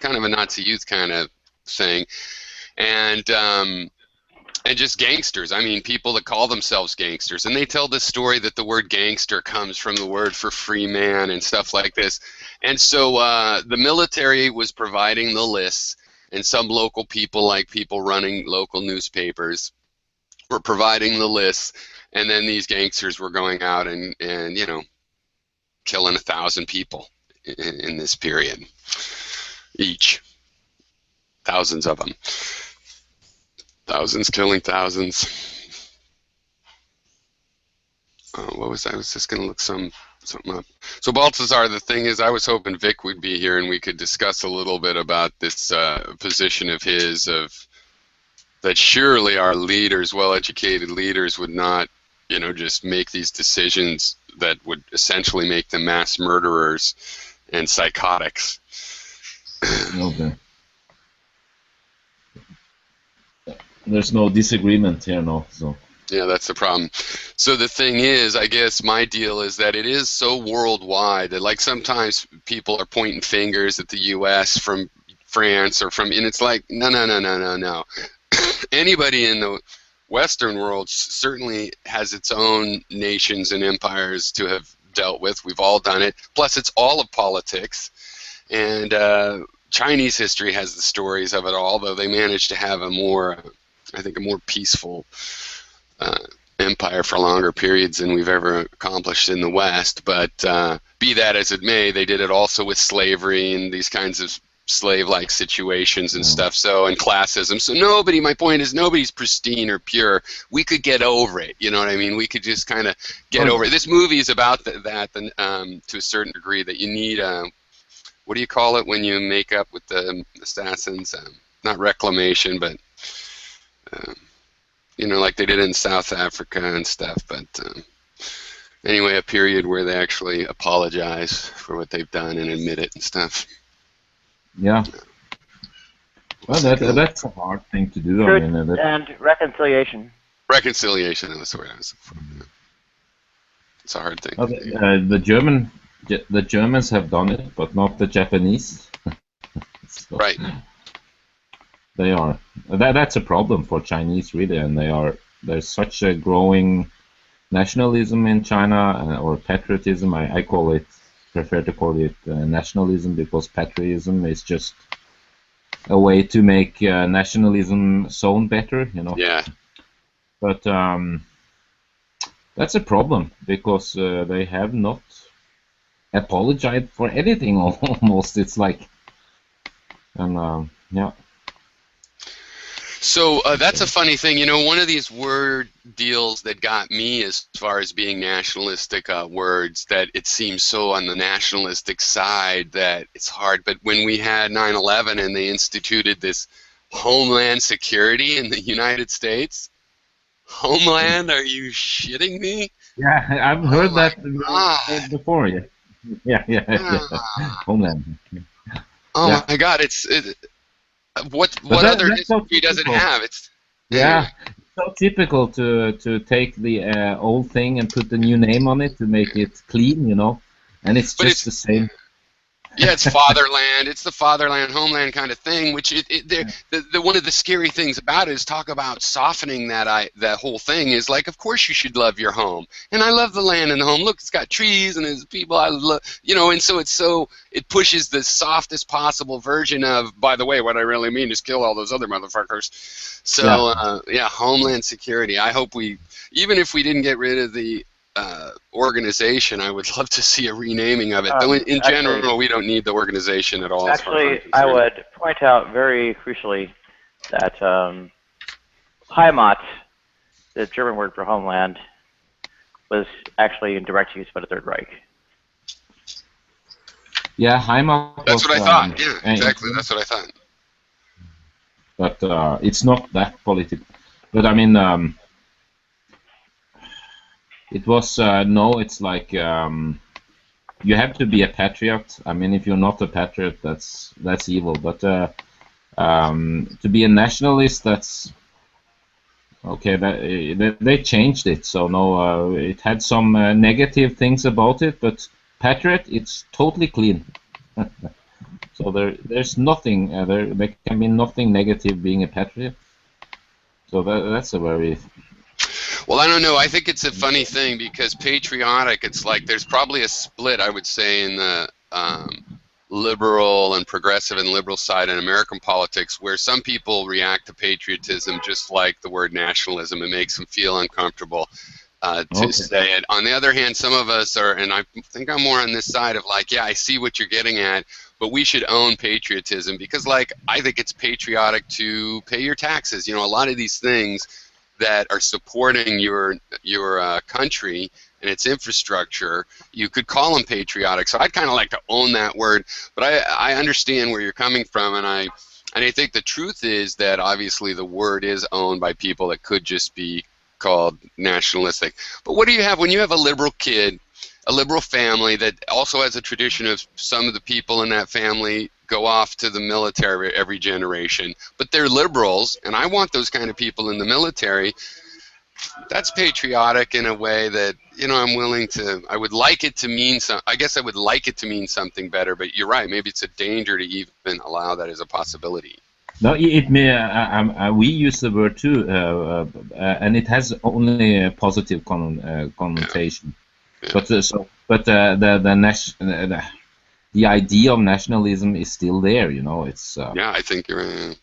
Nazi youth kind of thing. And And just gangsters. I mean, people that call themselves gangsters. And they tell this story that the word gangster comes from the word for free man and stuff like this. And so the military was providing the lists, and some local people, like people running local newspapers, were providing the lists. And then these gangsters were going out and you know, killing 1,000 people in this period. Each. Thousands of them. Thousands killing thousands. What was that? I was just going to look something up. So Baltazar, the thing is, I was hoping Vic would be here and we could discuss a little bit about this position of his, of that surely our leaders, well-educated leaders, would not, you know, just make these decisions that would essentially make them mass murderers and psychotics. Okay. There's no disagreement here, no. So. Yeah, that's the problem. So the thing is, I guess my deal is that it is so worldwide that, like, sometimes people are pointing fingers at the U.S. from France or from, and it's like, no, no, no, no, no, no. Anybody in the Western world certainly has its own nations and empires to have dealt with. We've all done it. Plus, it's all of politics. And Chinese history has the stories of it all, though they managed to have a more, I think, a more peaceful empire for longer periods than we've ever accomplished in the West. But be that as it may, they did it also with slavery and these kinds of slave-like situations and stuff, so, and classism. So nobody, my point is, nobody's pristine or pure. We could get over it, you know what I mean? We could just kind of get over it. This movie is about that to a certain degree, that you need, what do you call it when you make up with the assassins? Not reclamation, but you know, like they did in South Africa and stuff. But anyway, a period where they actually apologize for what they've done and admit it and stuff. Yeah. Well, that's a hard thing to do. Truth I mean, and reconciliation. Reconciliation, that's the word I was looking for. It's a hard thing. The Germans have done it, but not the Japanese. So right. They are. That's a problem for Chinese, really, and there's such a growing nationalism in China, or patriotism. I prefer to call it nationalism, because patriotism is just a way to make nationalism sound better, you know. Yeah. But that's a problem, because they have not apologized for anything almost. It's like, and yeah. So that's a funny thing. You know, one of these word deals that got me as far as being nationalistic words, that it seems so on the nationalistic side that it's hard. But when we had 9/11 and they instituted this Homeland Security in the United States, Homeland? Are you shitting me? Yeah, I've heard that before. Yeah, yeah. Homeland. Oh yeah. my God! What other history does it have? It's yeah, it's so typical to take the old thing and put the new name on it to make it clean, you know, and it's just the same. Yeah, it's fatherland. It's the fatherland, homeland kind of thing. Which one of the scary things about it is, talk about softening that whole thing, is like, of course you should love your home, and I love the land and the home. Look, it's got trees and there's people I love, you know, and so it pushes the softest possible version of, by the way, what I really mean is kill all those other motherfuckers. So yeah, Homeland Security. I hope even if we didn't get rid of the organization, I would love to see a renaming of it. Though in general, we don't need the organization at all. Actually, I would point out very crucially that Heimat, the German word for homeland, was actually in direct use by the Third Reich. Yeah, Heimat. That's what I thought. Yeah, exactly. That's what I thought. But it's not that political. But I mean, it was it's like you have to be a patriot. I mean, if you're not a patriot, that's evil. But to be a nationalist, that's okay. They changed it, so no, it had some negative things about it. But patriot, it's totally clean. So there's nothing. There can be nothing negative being a patriot. So that's a very Well, I don't know. I think it's a funny thing because patriotic, it's like there's probably a split, I would say, in the liberal and progressive and liberal side in American politics where some people react to patriotism just like the word nationalism. It makes them feel uncomfortable to say it. On the other hand, some of us are, and I think I'm more on this side of like, yeah, I see what you're getting at, but we should own patriotism because, like, I think it's patriotic to pay your taxes. You know, a lot of these things that are supporting your country and its infrastructure, you could call them patriotic. So I'd kind of like to own that word, but I understand where you're coming from, and I think the truth is that obviously the word is owned by people that could just be called nationalistic. But what do you have when you have a liberal kid, a liberal family that also has a tradition of some of the people in that family go off to the military every generation, but they're liberals, and I want those kind of people in the military. That's patriotic in a way that, you know, I'm willing to, I would like it to mean some, I guess I would like it to mean something better, but you're right, maybe it's a danger to even allow that as a possibility. no. It may we use the word too, and it has only a positive connotation. Yeah. But the idea of nationalism is still there. You know, it's Yeah, I think you're right.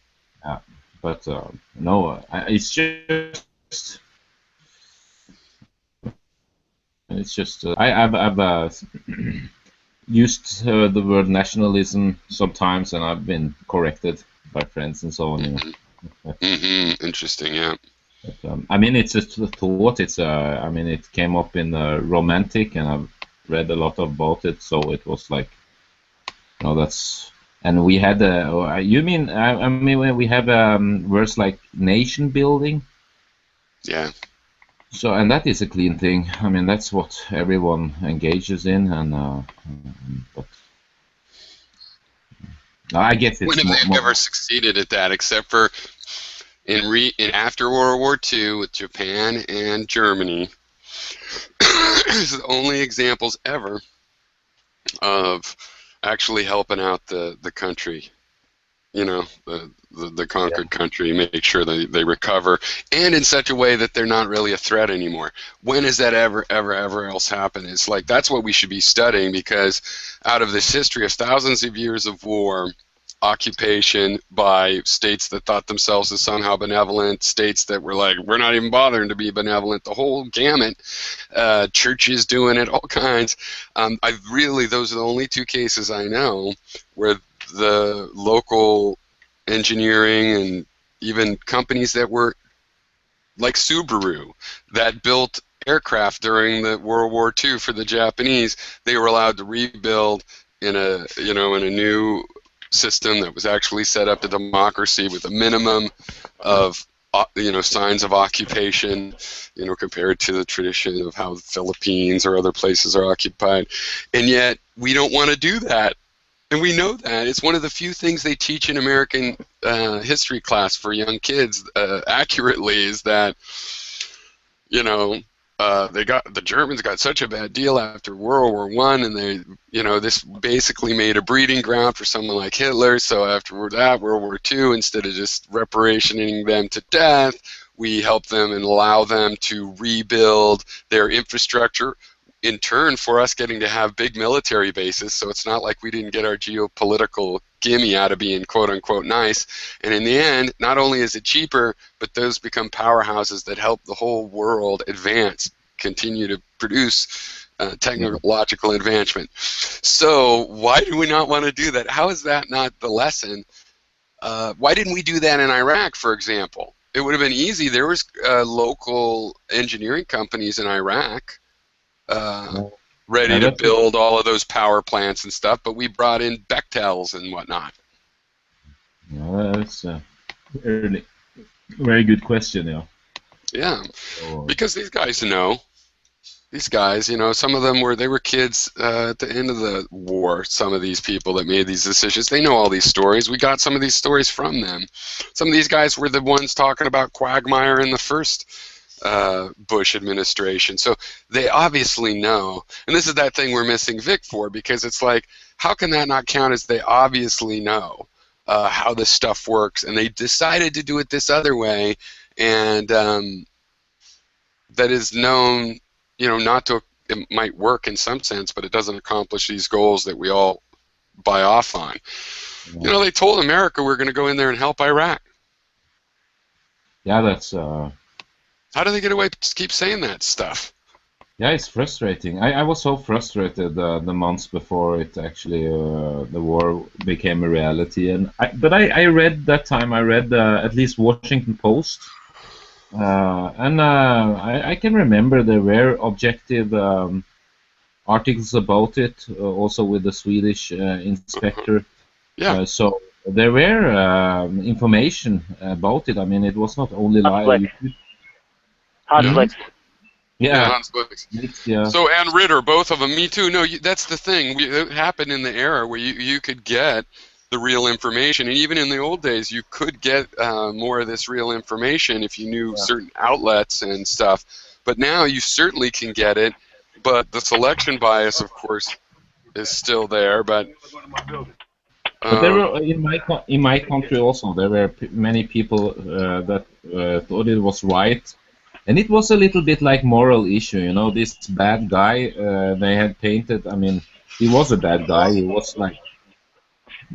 but no, it's just I've used the word nationalism sometimes, and I've been corrected by friends and so on. You know. Interesting, yeah. But, I mean, it's just a thought. It's I mean, it came up in Romantic, and I've read a lot about it. So it was like, you know, that's. And we had you mean I mean when we have words like nation building. Yeah. So, and that is a clean thing. I mean, that's what everyone engages in, and but I guess it's When have they ever succeeded at that, except for in after World War II with Japan and Germany? It's the only examples ever of actually helping out the country, you know, the conquered country, make sure they recover, and in such a way that they're not really a threat anymore. When has that ever else happened? It's like that's what we should be studying, because out of this history of thousands of years of war, occupation by states that thought themselves as somehow benevolent, states that were like, we're not even bothering to be benevolent, the whole gamut, churches doing it, all kinds. Those are the only two cases I know where the local engineering and even companies that were like Subaru that built aircraft during the World War II for the Japanese, they were allowed to rebuild in a new system that was actually set up to democracy with a minimum of signs of occupation, compared to the tradition of how the Philippines or other places are occupied. And yet we don't want to do that. And we know that. It's one of the few things they teach in American history class for young kids accurately, is that, the Germans got such a bad deal after World War I, and they, this basically made a breeding ground for someone like Hitler. So after that, World War II, instead of just reparationing them to death, we help them and allow them to rebuild their infrastructure, in turn for us getting to have big military bases. So it's not like we didn't get our geopolitical gimme out of being quote-unquote nice. And in the end, not only is it cheaper, but those become powerhouses that help the whole world advance, continue to produce technological advancement. So why do we not want to do that? How is that not the lesson? Why didn't we do that in Iraq, for example? It would have been easy. There was local engineering companies in Iraq ready to build all of those power plants and stuff, but we brought in Bechtels and whatnot. Yeah, that's a very, very good question. Yeah, because these guys know. These guys, some of them were kids at the end of the war. Some of these people that made these decisions, they know all these stories. We got some of these stories from them. Some of these guys were the ones talking about Quagmire in the first Bush administration. So they obviously know. And this is that thing we're missing Vic for, because it's like, how can that not count as they obviously know how this stuff works, and they decided to do it this other way, and that is known, not to. It might work in some sense, but it doesn't accomplish these goals that we all buy off on. They told America we're going to go in there and help Iraq. Yeah, that's. How do they get away to keep saying that stuff? Yeah, it's frustrating. I was so frustrated the months before it actually the war became a reality, but I read that time. I read at least Washington Post, and I can remember there were objective articles about it, also with the Swedish inspector. Yeah. So there were information about it. I mean, it was not only live. Conflicts. Yeah. Hans Blix. Yeah. So Ann Ritter, both of them. Me too. No, that's the thing. It happened in the era where you could get the real information, and even in the old days, you could get more of this real information if you knew certain outlets and stuff. But now you certainly can get it, but the selection bias, of course, is still there. But there were in my country also there were many people that thought it was right. And it was a little bit like moral issue, this bad guy they had painted. I mean, he was a bad guy. He was like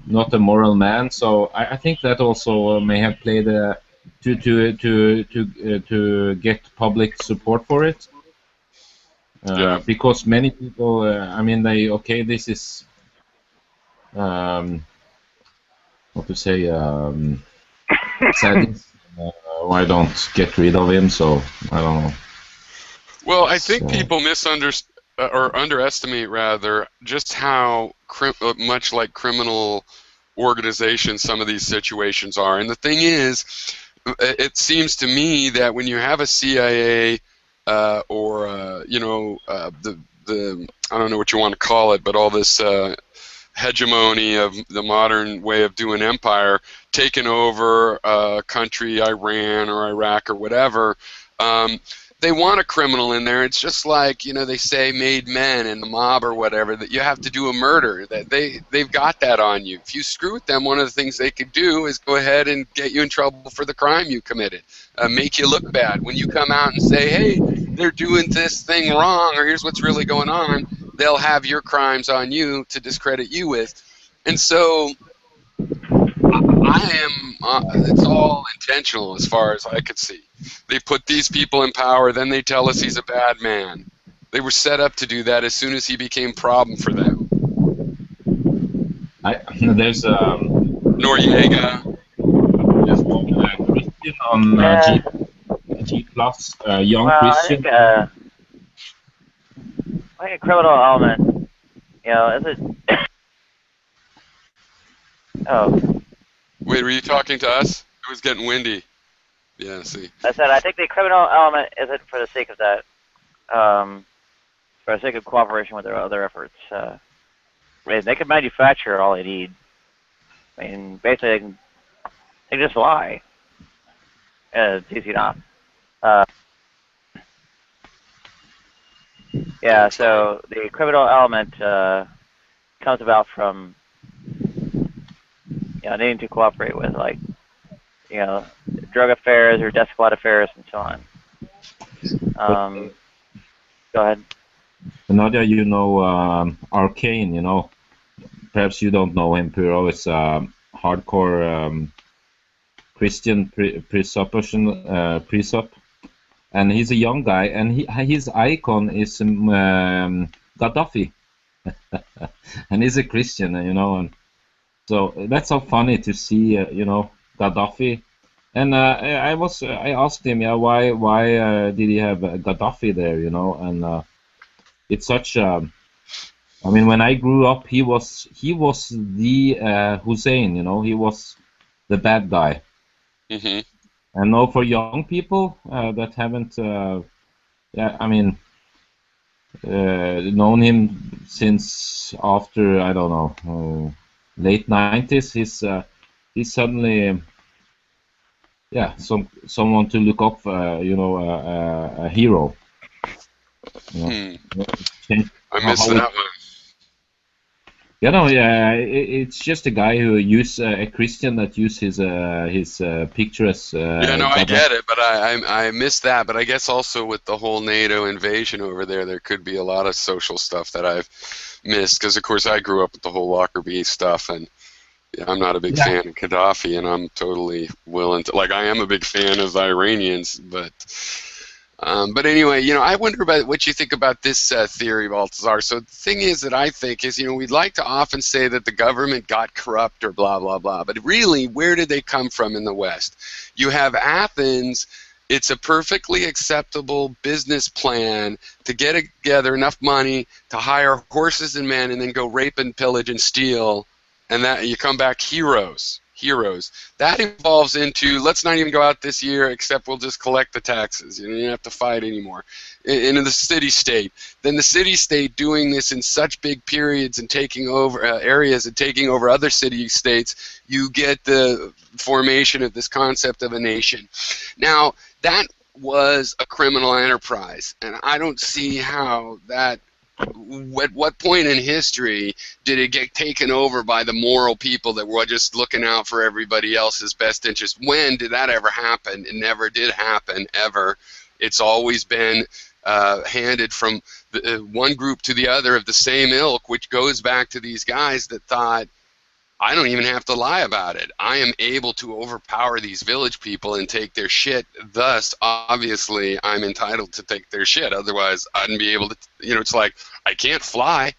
not a moral man. So I think that also may have played to get public support for it. Because many people, I mean, this is what to say, sadist. Why don't get rid of him? So I don't know. Well, I think people misunderstand or underestimate, rather, just how much like criminal organizations some of these situations are. And the thing is, it seems to me that when you have a CIA or the I don't know what you want to call it, but all this hegemony of the modern way of doing empire taking over a country, Iran or Iraq or whatever, they want a criminal in there. It's just like, they say made men in the mob or whatever, that you have to do a murder, that they've got that on you. If you screw with them, one of the things they could do is go ahead and get you in trouble for the crime you committed, make you look bad. When you come out and say, hey, they're doing this thing wrong, or here's what's really going on, they'll have your crimes on you to discredit you with. And so it's all intentional as far as I could see. They put these people in power, then they tell us he's a bad man. They were set up to do that as soon as he became a problem for them. There's Noriega. There's one Christian on G Plus, young Christian. I think a criminal element, is it? Oh. Wait, were you talking to us? It was getting windy. Yeah, see. I said I think the criminal element isn't for the sake of that, for the sake of cooperation with their other efforts. They can manufacture all they need. I mean, basically, they can just lie. It's easy enough. Yeah, so the criminal element comes about from needing to cooperate with, like, drug affairs or death squad affairs and so on. Go ahead. Nadia, Arcane, perhaps you don't know him, Puro. It's a hardcore Christian presup, and he's a young guy, and his icon is Gaddafi, and he's a Christian, and so that's so funny to see, Gaddafi. And I asked him, why did he have Gaddafi there, and it's such a. I mean, when I grew up, he was the Hussein, he was the bad guy. Mm-hmm. And now for young people that haven't, known him since after, I don't know, late 90s, he's suddenly, someone to look up, a hero. I missed that one. It's just a guy who use a Christian that use his picture as Yeah, no, I God. get it, but I missed that. But I guess also with the whole NATO invasion over there, there could be a lot of social stuff that I've missed because, of course, I grew up with the whole Lockerbie stuff, and yeah, I'm not a big Yeah. fan of Gaddafi, and I'm totally willing to, like, I am a big fan of the Iranians, but anyway, I wonder about what you think about this theory, Baltazar. So the thing is that I think is, we'd like to often say that the government got corrupt or blah, blah, blah. But really, where did they come from in the West? You have Athens. It's a perfectly acceptable business plan to get together enough money to hire horses and men and then go rape and pillage and steal. And that you come back heroes. That evolves into, let's not even go out this year, except we'll just collect the taxes. You don't have to fight anymore. In the city-state. Then the city-state doing this in such big periods and taking over areas and taking over other city-states, you get the formation of this concept of a nation. Now, that was a criminal enterprise, and I don't see how that, at what point in history did it get taken over by the moral people that were just looking out for everybody else's best interest? When did that ever happen? It never did happen, ever. It's always been handed from one group to the other of the same ilk, which goes back to these guys that thought, I don't even have to lie about it. I am able to overpower these village people and take their shit. Thus, obviously, I'm entitled to take their shit. Otherwise, I wouldn't be able to, it's like, I can't fly,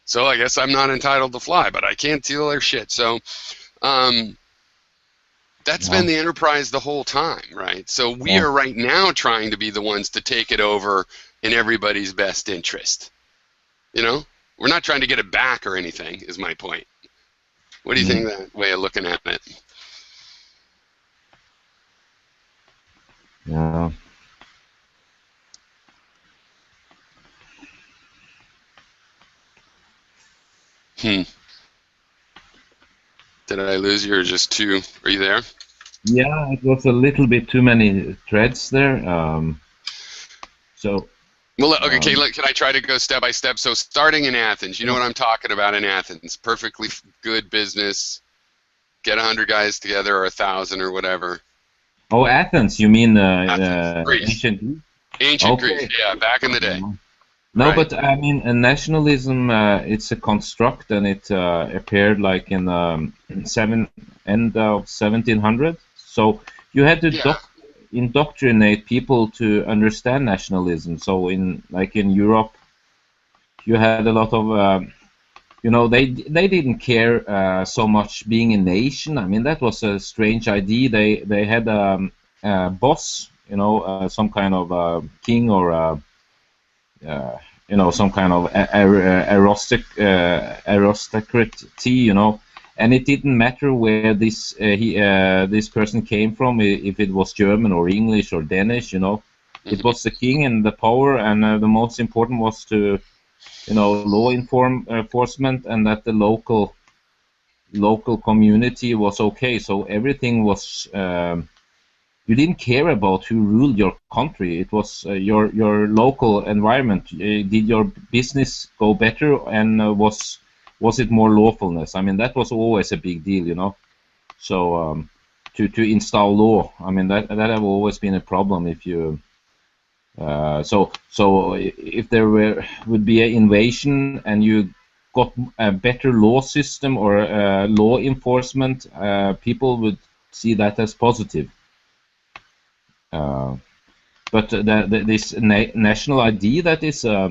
so I guess I'm not entitled to fly, but I can't steal their shit. So that's been the enterprise the whole time, right? So we are right now trying to be the ones to take it over in everybody's best interest. We're not trying to get it back or anything, is my point. What do you think of that way of looking at it? Yeah. Did I lose you or just two? Are you there? Yeah, it was a little bit too many threads there. Well, okay, can I try to go step by step? So starting in Athens, you know what I'm talking about in Athens. Perfectly good business. Get 100 guys together or 1,000 or whatever. Oh, Athens, you mean Greece. ancient Greece? Ancient Greece, yeah, back in the day. No, right. But I mean, nationalism, it's a construct, and it appeared like in end of 1700. So you had to indoctrinate people to understand nationalism. So in Europe, you had a lot of they didn't care so much being a nation. I mean, that was a strange idea. They had a boss, some kind of king or some kind of aristocracy, and it didn't matter where this person came from, if it was German or English or Danish, It was the king and the power, and the most important was to, law enforcement, and that the local community was okay. So everything was. You didn't care about who ruled your country. It was your local environment. Did your business go better, and was it more lawfulness? I mean, that was always a big deal, So to install law, I mean, that have always been a problem. If you so if there would be an invasion and you got a better law system or law enforcement, people would see that as positive. But this national idea, that is, I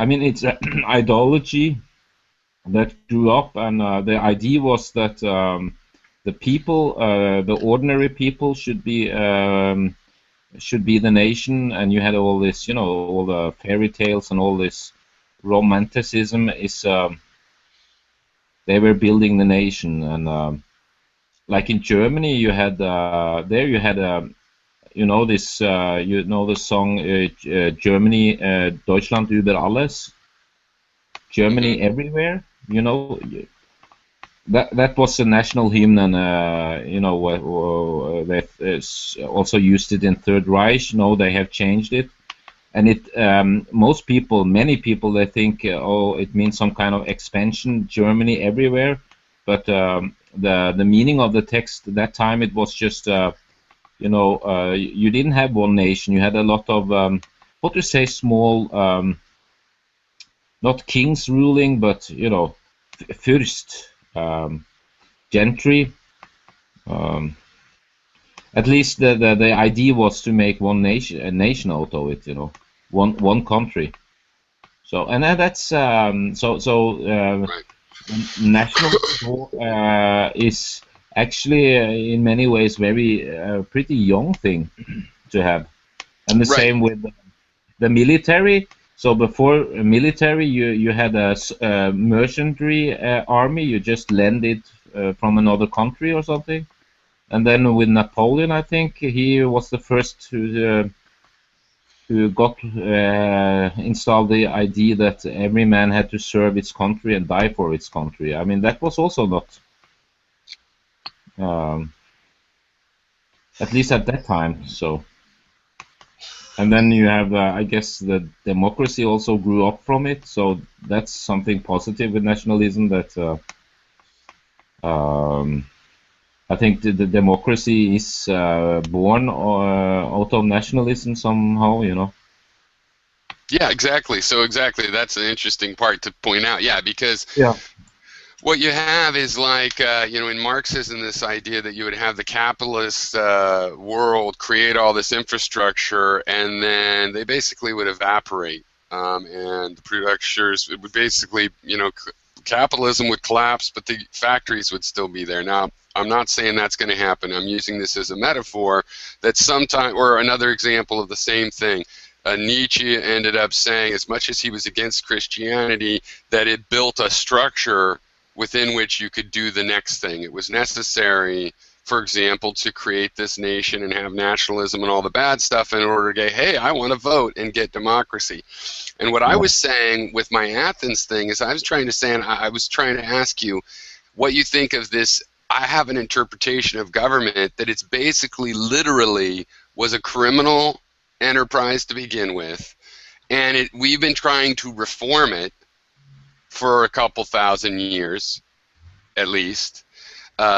mean, it's ideology that grew up, and the idea was that the people, the ordinary people, should be the nation, and you had all this, all the fairy tales and all this romanticism is they were building the nation. And like in Germany, you had this the song Germany, Deutschland über alles, Germany everywhere. That was a national hymn, and they also used it in Third Reich. They have changed it, and most people, many people, they think, oh, it means some kind of expansion, Germany everywhere. But the meaning of the text at that time, it was just, you didn't have one nation. You had a lot of, what to say, small, not kings ruling, but first, gentry. At least the idea was to make one nation, a nation out of it. One country. So, and that's Right. national is actually in many ways very pretty young thing to have, and the Right. same with the military. So before military, you had a mercenary army. You just lend it from another country or something. And then with Napoleon, I think he was the first who got installed the idea that every man had to serve its country and die for its country. I mean, that was also not, at least at that time. So, and then you have, I guess, the democracy also grew up from it. So that's something positive with nationalism. That I think the democracy is born out of nationalism somehow. Yeah, exactly. So exactly, that's an interesting part to point out. Yeah, because Yeah. what you have is like, in Marxism, this idea that you would have the capitalist world create all this infrastructure, and then they basically would evaporate, and the producers, it would basically, capitalism would collapse, but the factories would still be there. Now, I'm not saying that's going to happen. I'm using this as a metaphor that sometime, or another example of the same thing. Nietzsche ended up saying, as much as he was against Christianity, that it built a structure within which you could do the next thing. It was necessary, for example, to create this nation and have nationalism and all the bad stuff in order to get, hey, I want to vote and get democracy. And what I was saying with my Athens thing is I was trying to say, and I was trying to ask you what you think of this. I have an interpretation of government that it's basically literally was a criminal enterprise to begin with, and we've been trying to reform it for a couple thousand years, at least,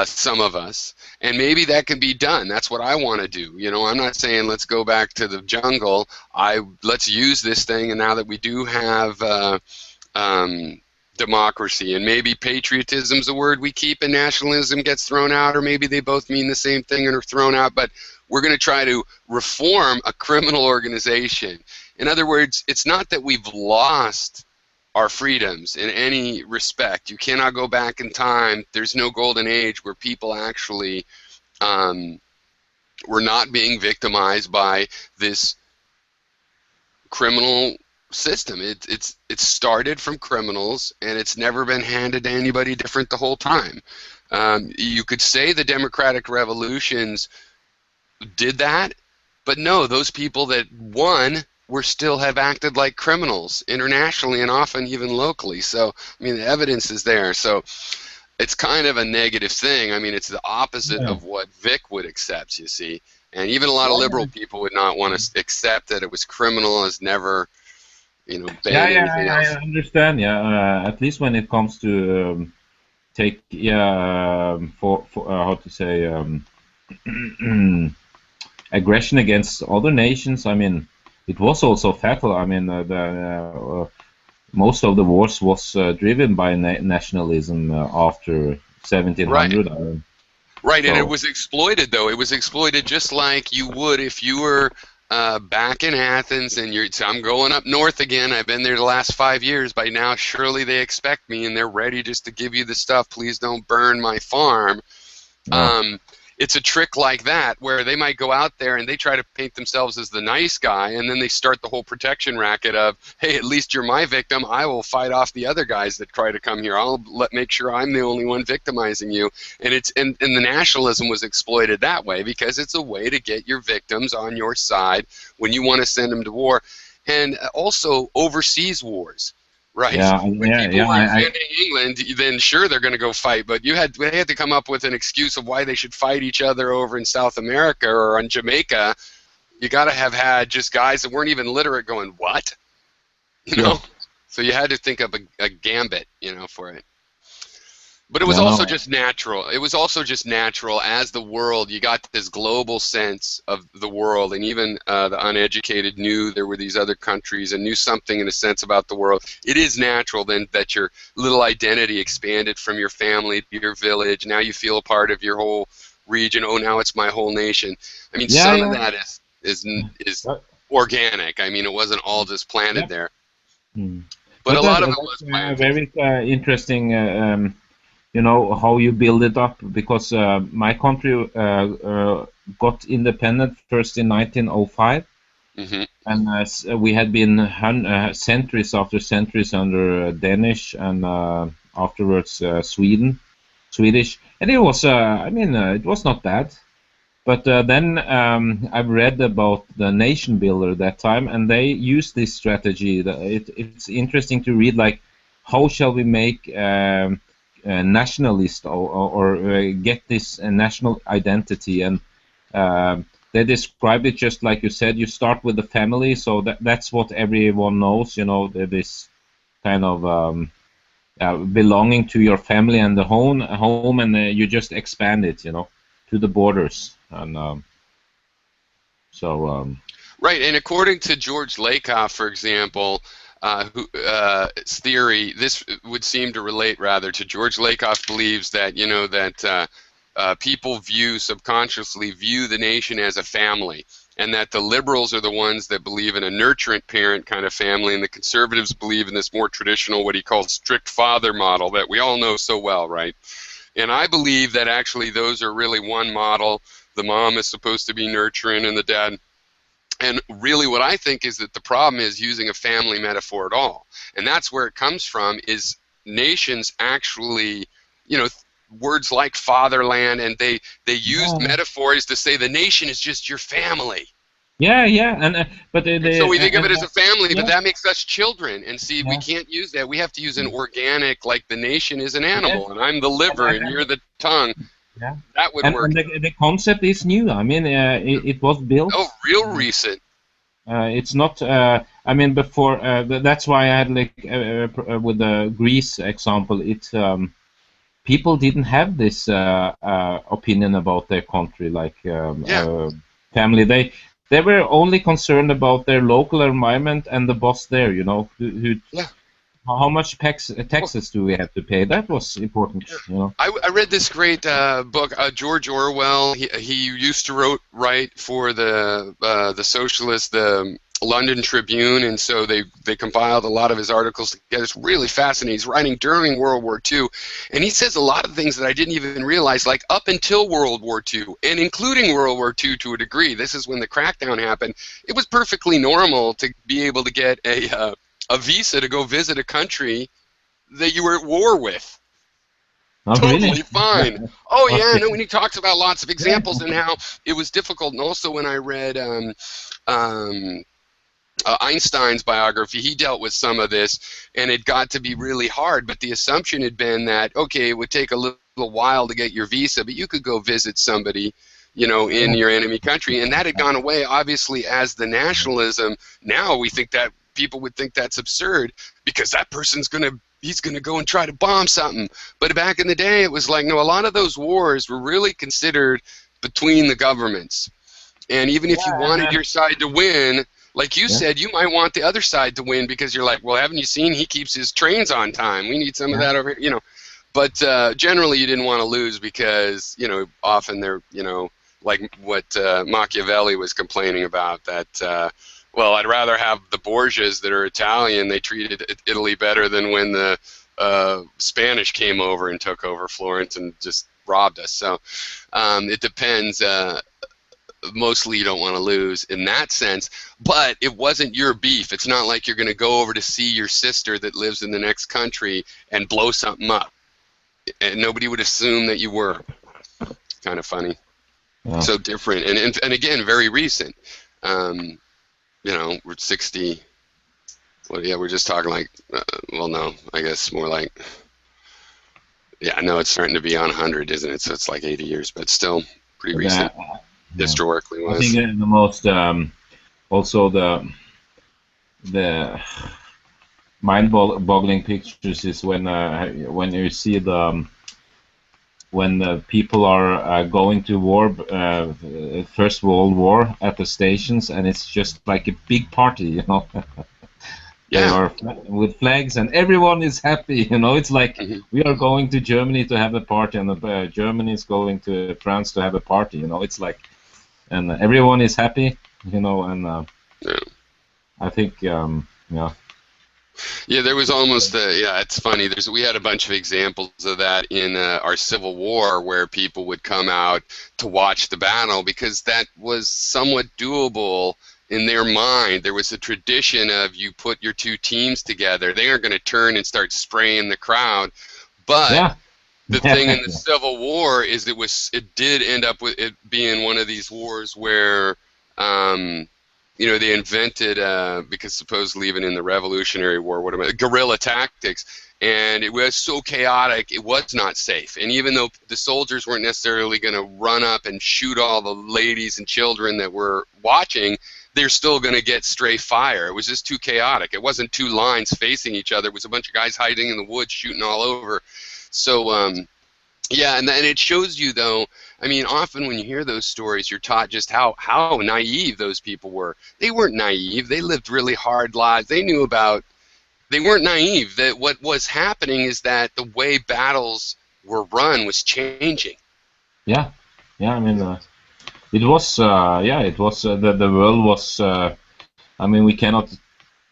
some of us, and maybe that can be done. That's what I want to do. I'm not saying let's go back to the jungle. Let's use this thing, and now that we do have democracy, and maybe patriotism's a word we keep and nationalism gets thrown out, or maybe they both mean the same thing and are thrown out, but we're going to try to reform a criminal organization. In other words, it's not that we've lost our freedoms in any respect. You cannot go back in time. There's no golden age where people actually were not being victimized by this criminal system. It started from criminals, and it's never been handed to anybody different the whole time. You could say the democratic revolutions did that, but no, those people that won still have acted like criminals internationally and often even locally. So, I mean, the evidence is there. So it's kind of a negative thing. I mean, it's the opposite of what Vic would accept, you see. And even a lot of liberal people would not want to accept that it was criminal, as never, banned anything else. I understand. Yeah, at least when it comes to for how to say aggression against other nations. I mean, it was also fatal. I mean, most of the wars was driven by nationalism after 1700. Right. Right, and it was exploited, though. It was exploited just like you would if you were back in Athens and I'm going up north again. I've been there the last 5 years. By now, surely they expect me, and they're ready just to give you the stuff. Please don't burn my farm. Yeah. It's a trick like that where they might go out there and they try to paint themselves as the nice guy, and then they start the whole protection racket of, hey, at least you're my victim. I will fight off the other guys that try to come here. I'll make sure I'm the only one victimizing you. And and the nationalism was exploited that way because it's a way to get your victims on your side when you want to send them to war. And also overseas wars. Right. Yeah, when people were defending England, then sure they're going to go fight. But they had to come up with an excuse of why they should fight each other over in South America or on Jamaica, you got to have had just guys that weren't even literate going, what? You know? Yeah. So you had to think of a gambit, you know, for it. But it was Yeah, also no. just natural. It was also just natural as the world, you got this global sense of the world, and even the uneducated knew there were these other countries and knew something in a sense about the world. It is natural then that your little identity expanded from your family to your village. Now you feel a part of your whole region. Oh, now it's my whole nation. I mean, Yeah, some of yeah. that is But, organic. I mean, it wasn't all just planted yeah. there, Hmm. but a But lot of it that's was planted. very interesting. You know how you build it up, because my country got independent first in 1905, Hmm. and we had been centuries after centuries under Danish, and afterwards Swedish, and it was I mean it was not bad. But then I've read about the nation builder that time, and they used this strategy. It's interesting to read, like, how shall we make nationalist, or get this national identity, and they described it just like you said. You start with the family, so that's what everyone knows. You know, this kind of belonging to your family and the home, and you just expand it, you know, to the borders, and so Right, and according to George Lakoff, for example, his theory, this would seem to relate rather to George Lakoff believes that, you know, that people subconsciously view the nation as a family, and that the liberals are the ones that believe in a nurturant parent kind of family, and the conservatives believe in this more traditional, what he calls strict father model that we all know so well, right? And I believe that actually those are really one model. The mom is supposed to be nurturing, and the dad. And really what I think is that the problem is using a family metaphor at all. And that's where it comes from, is nations actually, you know, words like fatherland, and they used yeah, metaphors to say the nation is just your family. yeah, and but And so we think of it as a family, but yeah, that makes us children. And see, we yeah, can't use that. We have to use an organic, like the nation is an yeah, animal, and I'm the liver, and and you're the tongue. yeah, That would and work. the concept is new. I mean, it was Oh, built. real recent. It's not. I mean, before. That's why I had, like, with the Greece example. People didn't have this opinion about their country, like Yeah. family. They were only concerned about their local environment and the boss there. You know, who Yeah. how much Well, taxes do we have to pay? That was important. You know. I read this great book, George Orwell. He used to write for the Socialist, the London Tribune, and so they compiled a lot of his articles together. It's really fascinating. He's writing during World War II, and he says a lot of things that I didn't even realize, like up until World War II, and including World War II to a degree. This is when the crackdown happened. It was perfectly normal to be able to get a visa to go visit a country that you were at war with. Oh, really? Totally fine. Oh yeah, Okay. no. When he talks about lots of Yeah. examples and how it was difficult, and also when I read um, Einstein's biography, he dealt with some of this, and it got to be really hard. But the assumption had been that, okay, it would take a little while to get your visa, but you could go visit somebody, you know, in Yeah. your enemy country, and that had gone away, obviously, as the nationalism. Now we think that people would think that's absurd because that person's he's gonna go and try to bomb something. But back in the day, it was like, no, a lot of those wars were really considered between the governments. And even if you Yeah. wanted your side to win, like you Yeah. said, you might want the other side to win because you're like, well, haven't you seen he keeps his trains on time? We need some of Yeah. that over here, you know. But generally, you didn't want to lose because, you know, often they're, you know, like what Machiavelli was complaining about, that, well, I'd rather have the Borgias that are Italian. They treated Italy better than when the Spanish came over and took over Florence and just robbed us. So it depends. Mostly you don't want to lose in that sense, but it wasn't your beef. It's not like you're going to go over to see your sister that lives in the next country and blow something up, and nobody would assume that you were. It's kind of funny. Yeah. So different, and again, very recent. You know, we're 60. Well, yeah, we're just talking like, well, no, I guess more like, yeah, no, it's starting to be on 100, isn't it? So it's like 80 years, but still pretty But, recent. historically I was. think the most also the mind-boggling pictures is when you see when people are going to war, First World War at the stations, and it's just like a big party, you know. They Yeah. are with flags, and everyone is happy, you know. It's like Hmm. we are going to Germany to have a party, and Germany is going to France to have a party, you know. It's like, and everyone is happy, you know, and Yeah. I think, yeah. Yeah, there was almost yeah, it's funny. We had a bunch of examples of that in our Civil War where people would come out to watch the battle because that was somewhat doable in their mind. There was a tradition of you put your two teams together. They aren't going to turn and start spraying the crowd, but Yeah. the thing in the Civil War is it did end up with it being one of these wars where you know, they invented because supposedly even in the Revolutionary War, guerrilla tactics, and it was so chaotic it was not safe. And even though the soldiers weren't necessarily going to run up and shoot all the ladies and children that were watching, they're still going to get stray fire. It was just too chaotic. It wasn't two lines facing each other. It was a bunch of guys hiding in the woods shooting all over. So yeah, and it shows you though. I mean, often when you hear those stories, you're taught just how naive those people were. They weren't naive. They lived really hard lives. They knew about. They weren't naive. That what was happening is that the way battles were run was changing. Yeah, yeah. I mean, it was, yeah, it was the world was. I mean, we cannot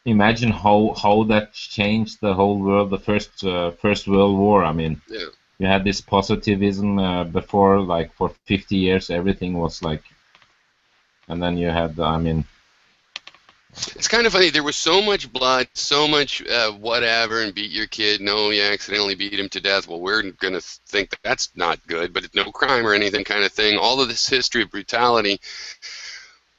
imagine how that changed the whole world. The First World War. I mean, Yeah. you had this positivism before, like for 50 years, everything was like, and then you had, I mean, It's kind of funny. There was so much blood, so much whatever, and beat your kid. No, you accidentally beat him to death. Well, we're going to think that that's not good, but it's no crime or anything kind of thing. All of this history of brutality.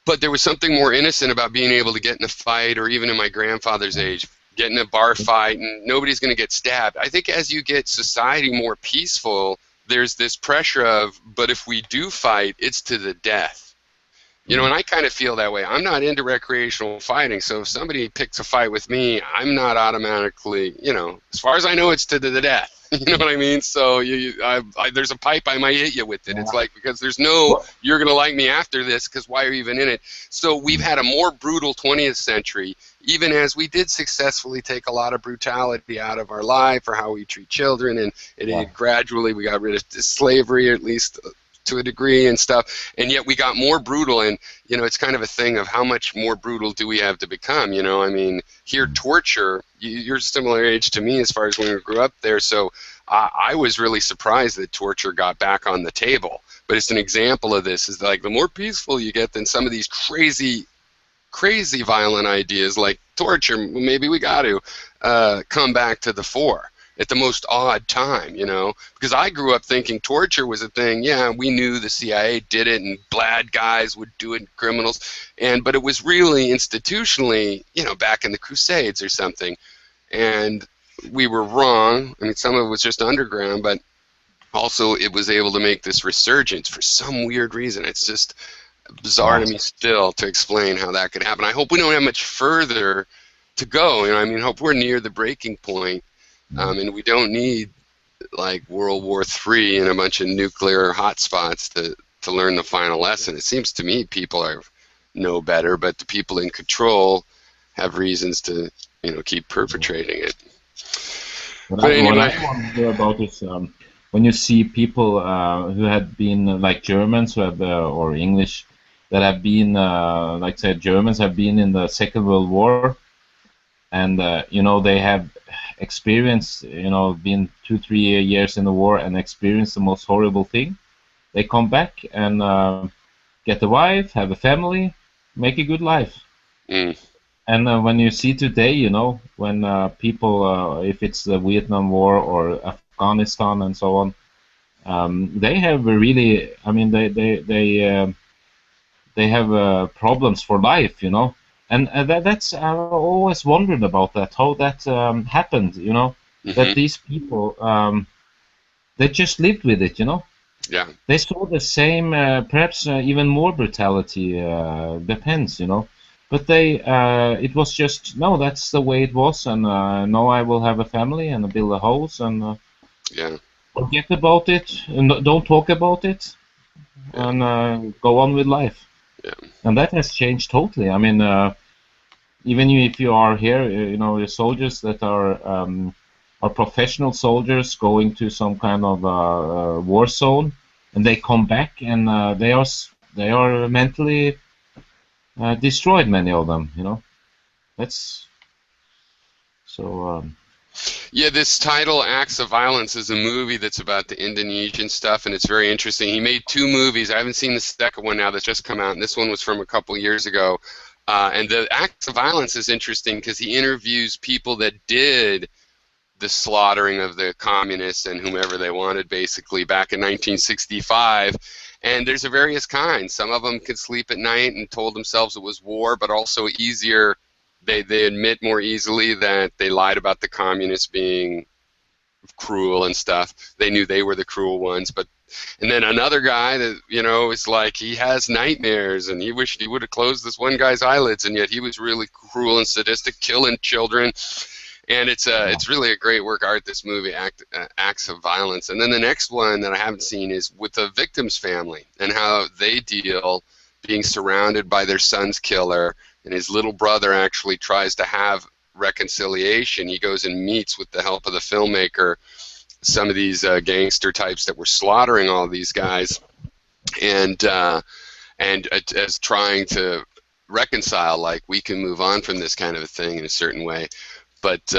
But there was something more innocent about being able to get in a fight, or even in my grandfather's age, get in a bar fight, and nobody's going to get stabbed. I think as you get society more peaceful, there's this pressure of, but if we do fight, it's to the death. You know, and I kind of feel that way. I'm not into recreational fighting, so if somebody picks a fight with me, I'm not automatically, you know, as far as I know, it's to the death. You know what I mean? So there's a pipe, I might hit you with it. yeah. It's like, because there's no, Well, you're going to like me after this, because why are you even in it? So we've had a more brutal 20th century, even as we did successfully take a lot of brutality out of our life or how we treat children, and yeah. gradually we got rid of slavery, or at least to a degree and stuff, and yet we got more brutal. And you know, it's kind of a thing of how much more brutal do we have to become. You know, I mean, here torture, you're a similar age to me as far as when we grew up there, so I was really surprised that torture got back on the table. But it's an example of this, is like the more peaceful you get, then some of these crazy violent ideas like torture, maybe we got to come back to the fore at the most odd time, you know, because I grew up thinking torture was a thing. Yeah, we knew the CIA did it and bad guys would do it, criminals, but it was really institutionally, you know, back in the Crusades or something, and we were wrong. I mean, some of it was just underground, but also it was able to make this resurgence for some weird reason. It's just bizarre to me still to explain how that could happen. I hope we don't have much further to go. You know, I mean, I hope we're near the breaking point, and we don't need like World War III and a bunch of nuclear hotspots to learn the final lesson. It seems to me people know better, but the people in control have reasons to, you know, keep perpetrating it. But What anyway, I wonder about is when you see people who had been like Germans who have or English that have been like say Germans have been in the Second World War, and you know they have experienced, you know, been 2-3 years in the war and experienced the most horrible thing. They come back and get a wife, have a family, make a good life. mm, And when you see today, you know, when people, if it's the Vietnam War or Afghanistan and so on, they have really, I mean, they have problems for life, you know, and that's I always wondered about that, how that happened, you know, that hmm these people they just lived with it, you know. Yeah. They saw the same, perhaps even more brutality. Depends, But it was just no. That's the way it was, and now I will have a family and build a house and Yeah. forget about it. And don't talk about it, Yeah. and go on with life. Yeah. And that has changed totally. I mean, even if you are here, the soldiers that are professional soldiers going to some kind of war zone, and they come back and they are mentally destroyed. Many of them, That's so. Yeah, this title, Acts of Violence, is a movie that's about the Indonesian stuff, and it's very interesting. He made two movies. I haven't seen the second one now that's just come out, and this one was from a couple years ago. And the Acts of Violence is interesting because he interviews people that did the slaughtering of the communists and whomever they wanted, basically, back in 1965. And there's a various kinds. Some of them could sleep at night and told themselves it was war, but also easier. They admit more easily that they lied about the communists being cruel and stuff. They knew they were the cruel ones. And then another guy that, is like, he has nightmares and he wished he would have closed this one guy's eyelids, and yet he was really cruel and sadistic, killing children. And it's really a great work of art, this movie, Acts of Violence. And then the next one that I haven't seen is with the victim's family and how they deal being surrounded by their son's killer, and his little brother actually tries to have reconciliation. He goes and meets, with the help of the filmmaker, some of these gangster types that were slaughtering all these guys, and as trying to reconcile, like, we can move on from this kind of a thing in a certain way. But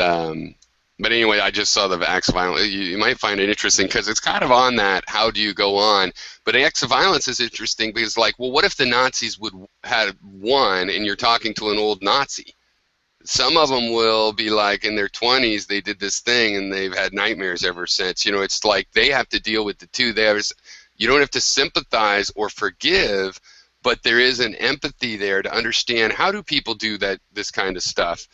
anyway, I just saw the Acts of Violence. You might find it interesting because it's kind of on that, how do you go on? But Acts of Violence is interesting because, like, well, what if the Nazis had won and you're talking to an old Nazi? Some of them will be like in their 20s, they did this thing and they've had nightmares ever since. It's like they have to deal with the two. You don't have to sympathize or forgive, but there is an empathy there to understand, how do people do this kind of stuff?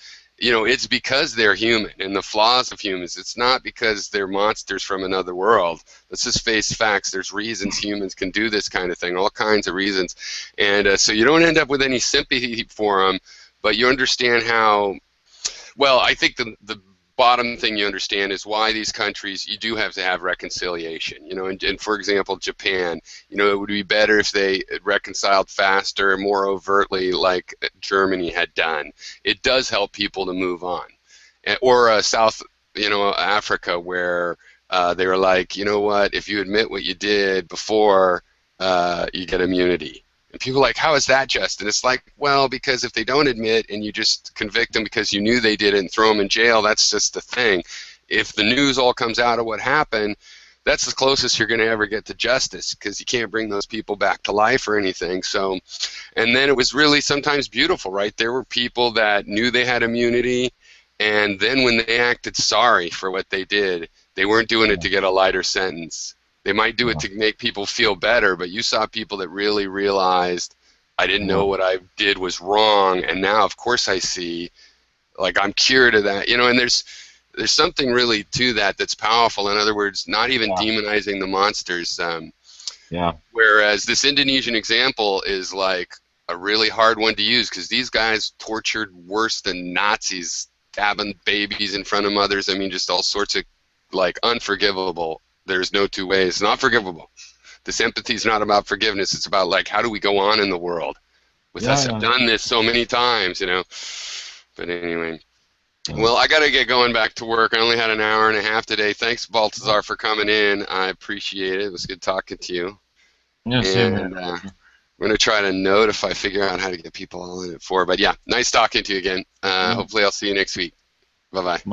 It's because they're human and the flaws of humans. It's not because they're monsters from another world. Let's just face facts. There's reasons humans can do this kind of thing, all kinds of reasons. And so you don't end up with any sympathy for them, but you understand how, well, I think the bottom thing you understand is why these countries, you do have to have reconciliation, and for example, Japan, it would be better if they reconciled faster and more overtly, like Germany had done. It does help people to move on. Or South, Africa, where they were like, you know what, if you admit what you did before, you get immunity. And people are like, how is that just? And it's like, well, because if they don't admit and you just convict them because you knew they did it and throw them in jail, that's just the thing. If the news all comes out of what happened, that's the closest you're going to ever get to justice, because you can't bring those people back to life or anything. So, and then it was really sometimes beautiful, right? There were people that knew they had immunity, and then when they acted sorry for what they did, they weren't doing it to get a lighter sentence. They might do it to make people feel better, but you saw people that really realized, I didn't know what I did was wrong, and now, of course, I see, like, I'm cured of that, and there's something really to that that's powerful. In other words, not even demonizing the monsters. Whereas this Indonesian example is like a really hard one to use, because these guys tortured worse than Nazis, stabbing babies in front of mothers. I mean, just all sorts of, like, unforgivable. There's no two ways. It's not forgivable. This empathy is not about forgiveness. It's about, like, how do we go on in the world? With us, have done this so many times, But anyway. Well, I got to get going back to work. I only had an hour and a half today. Thanks, Baltazar, for coming in. I appreciate it. It was good talking to you. Yeah, and we're going to try to note if I figure out how to get people all in at 4. But yeah, nice talking to you again. Hopefully I'll see you next week. Bye-bye.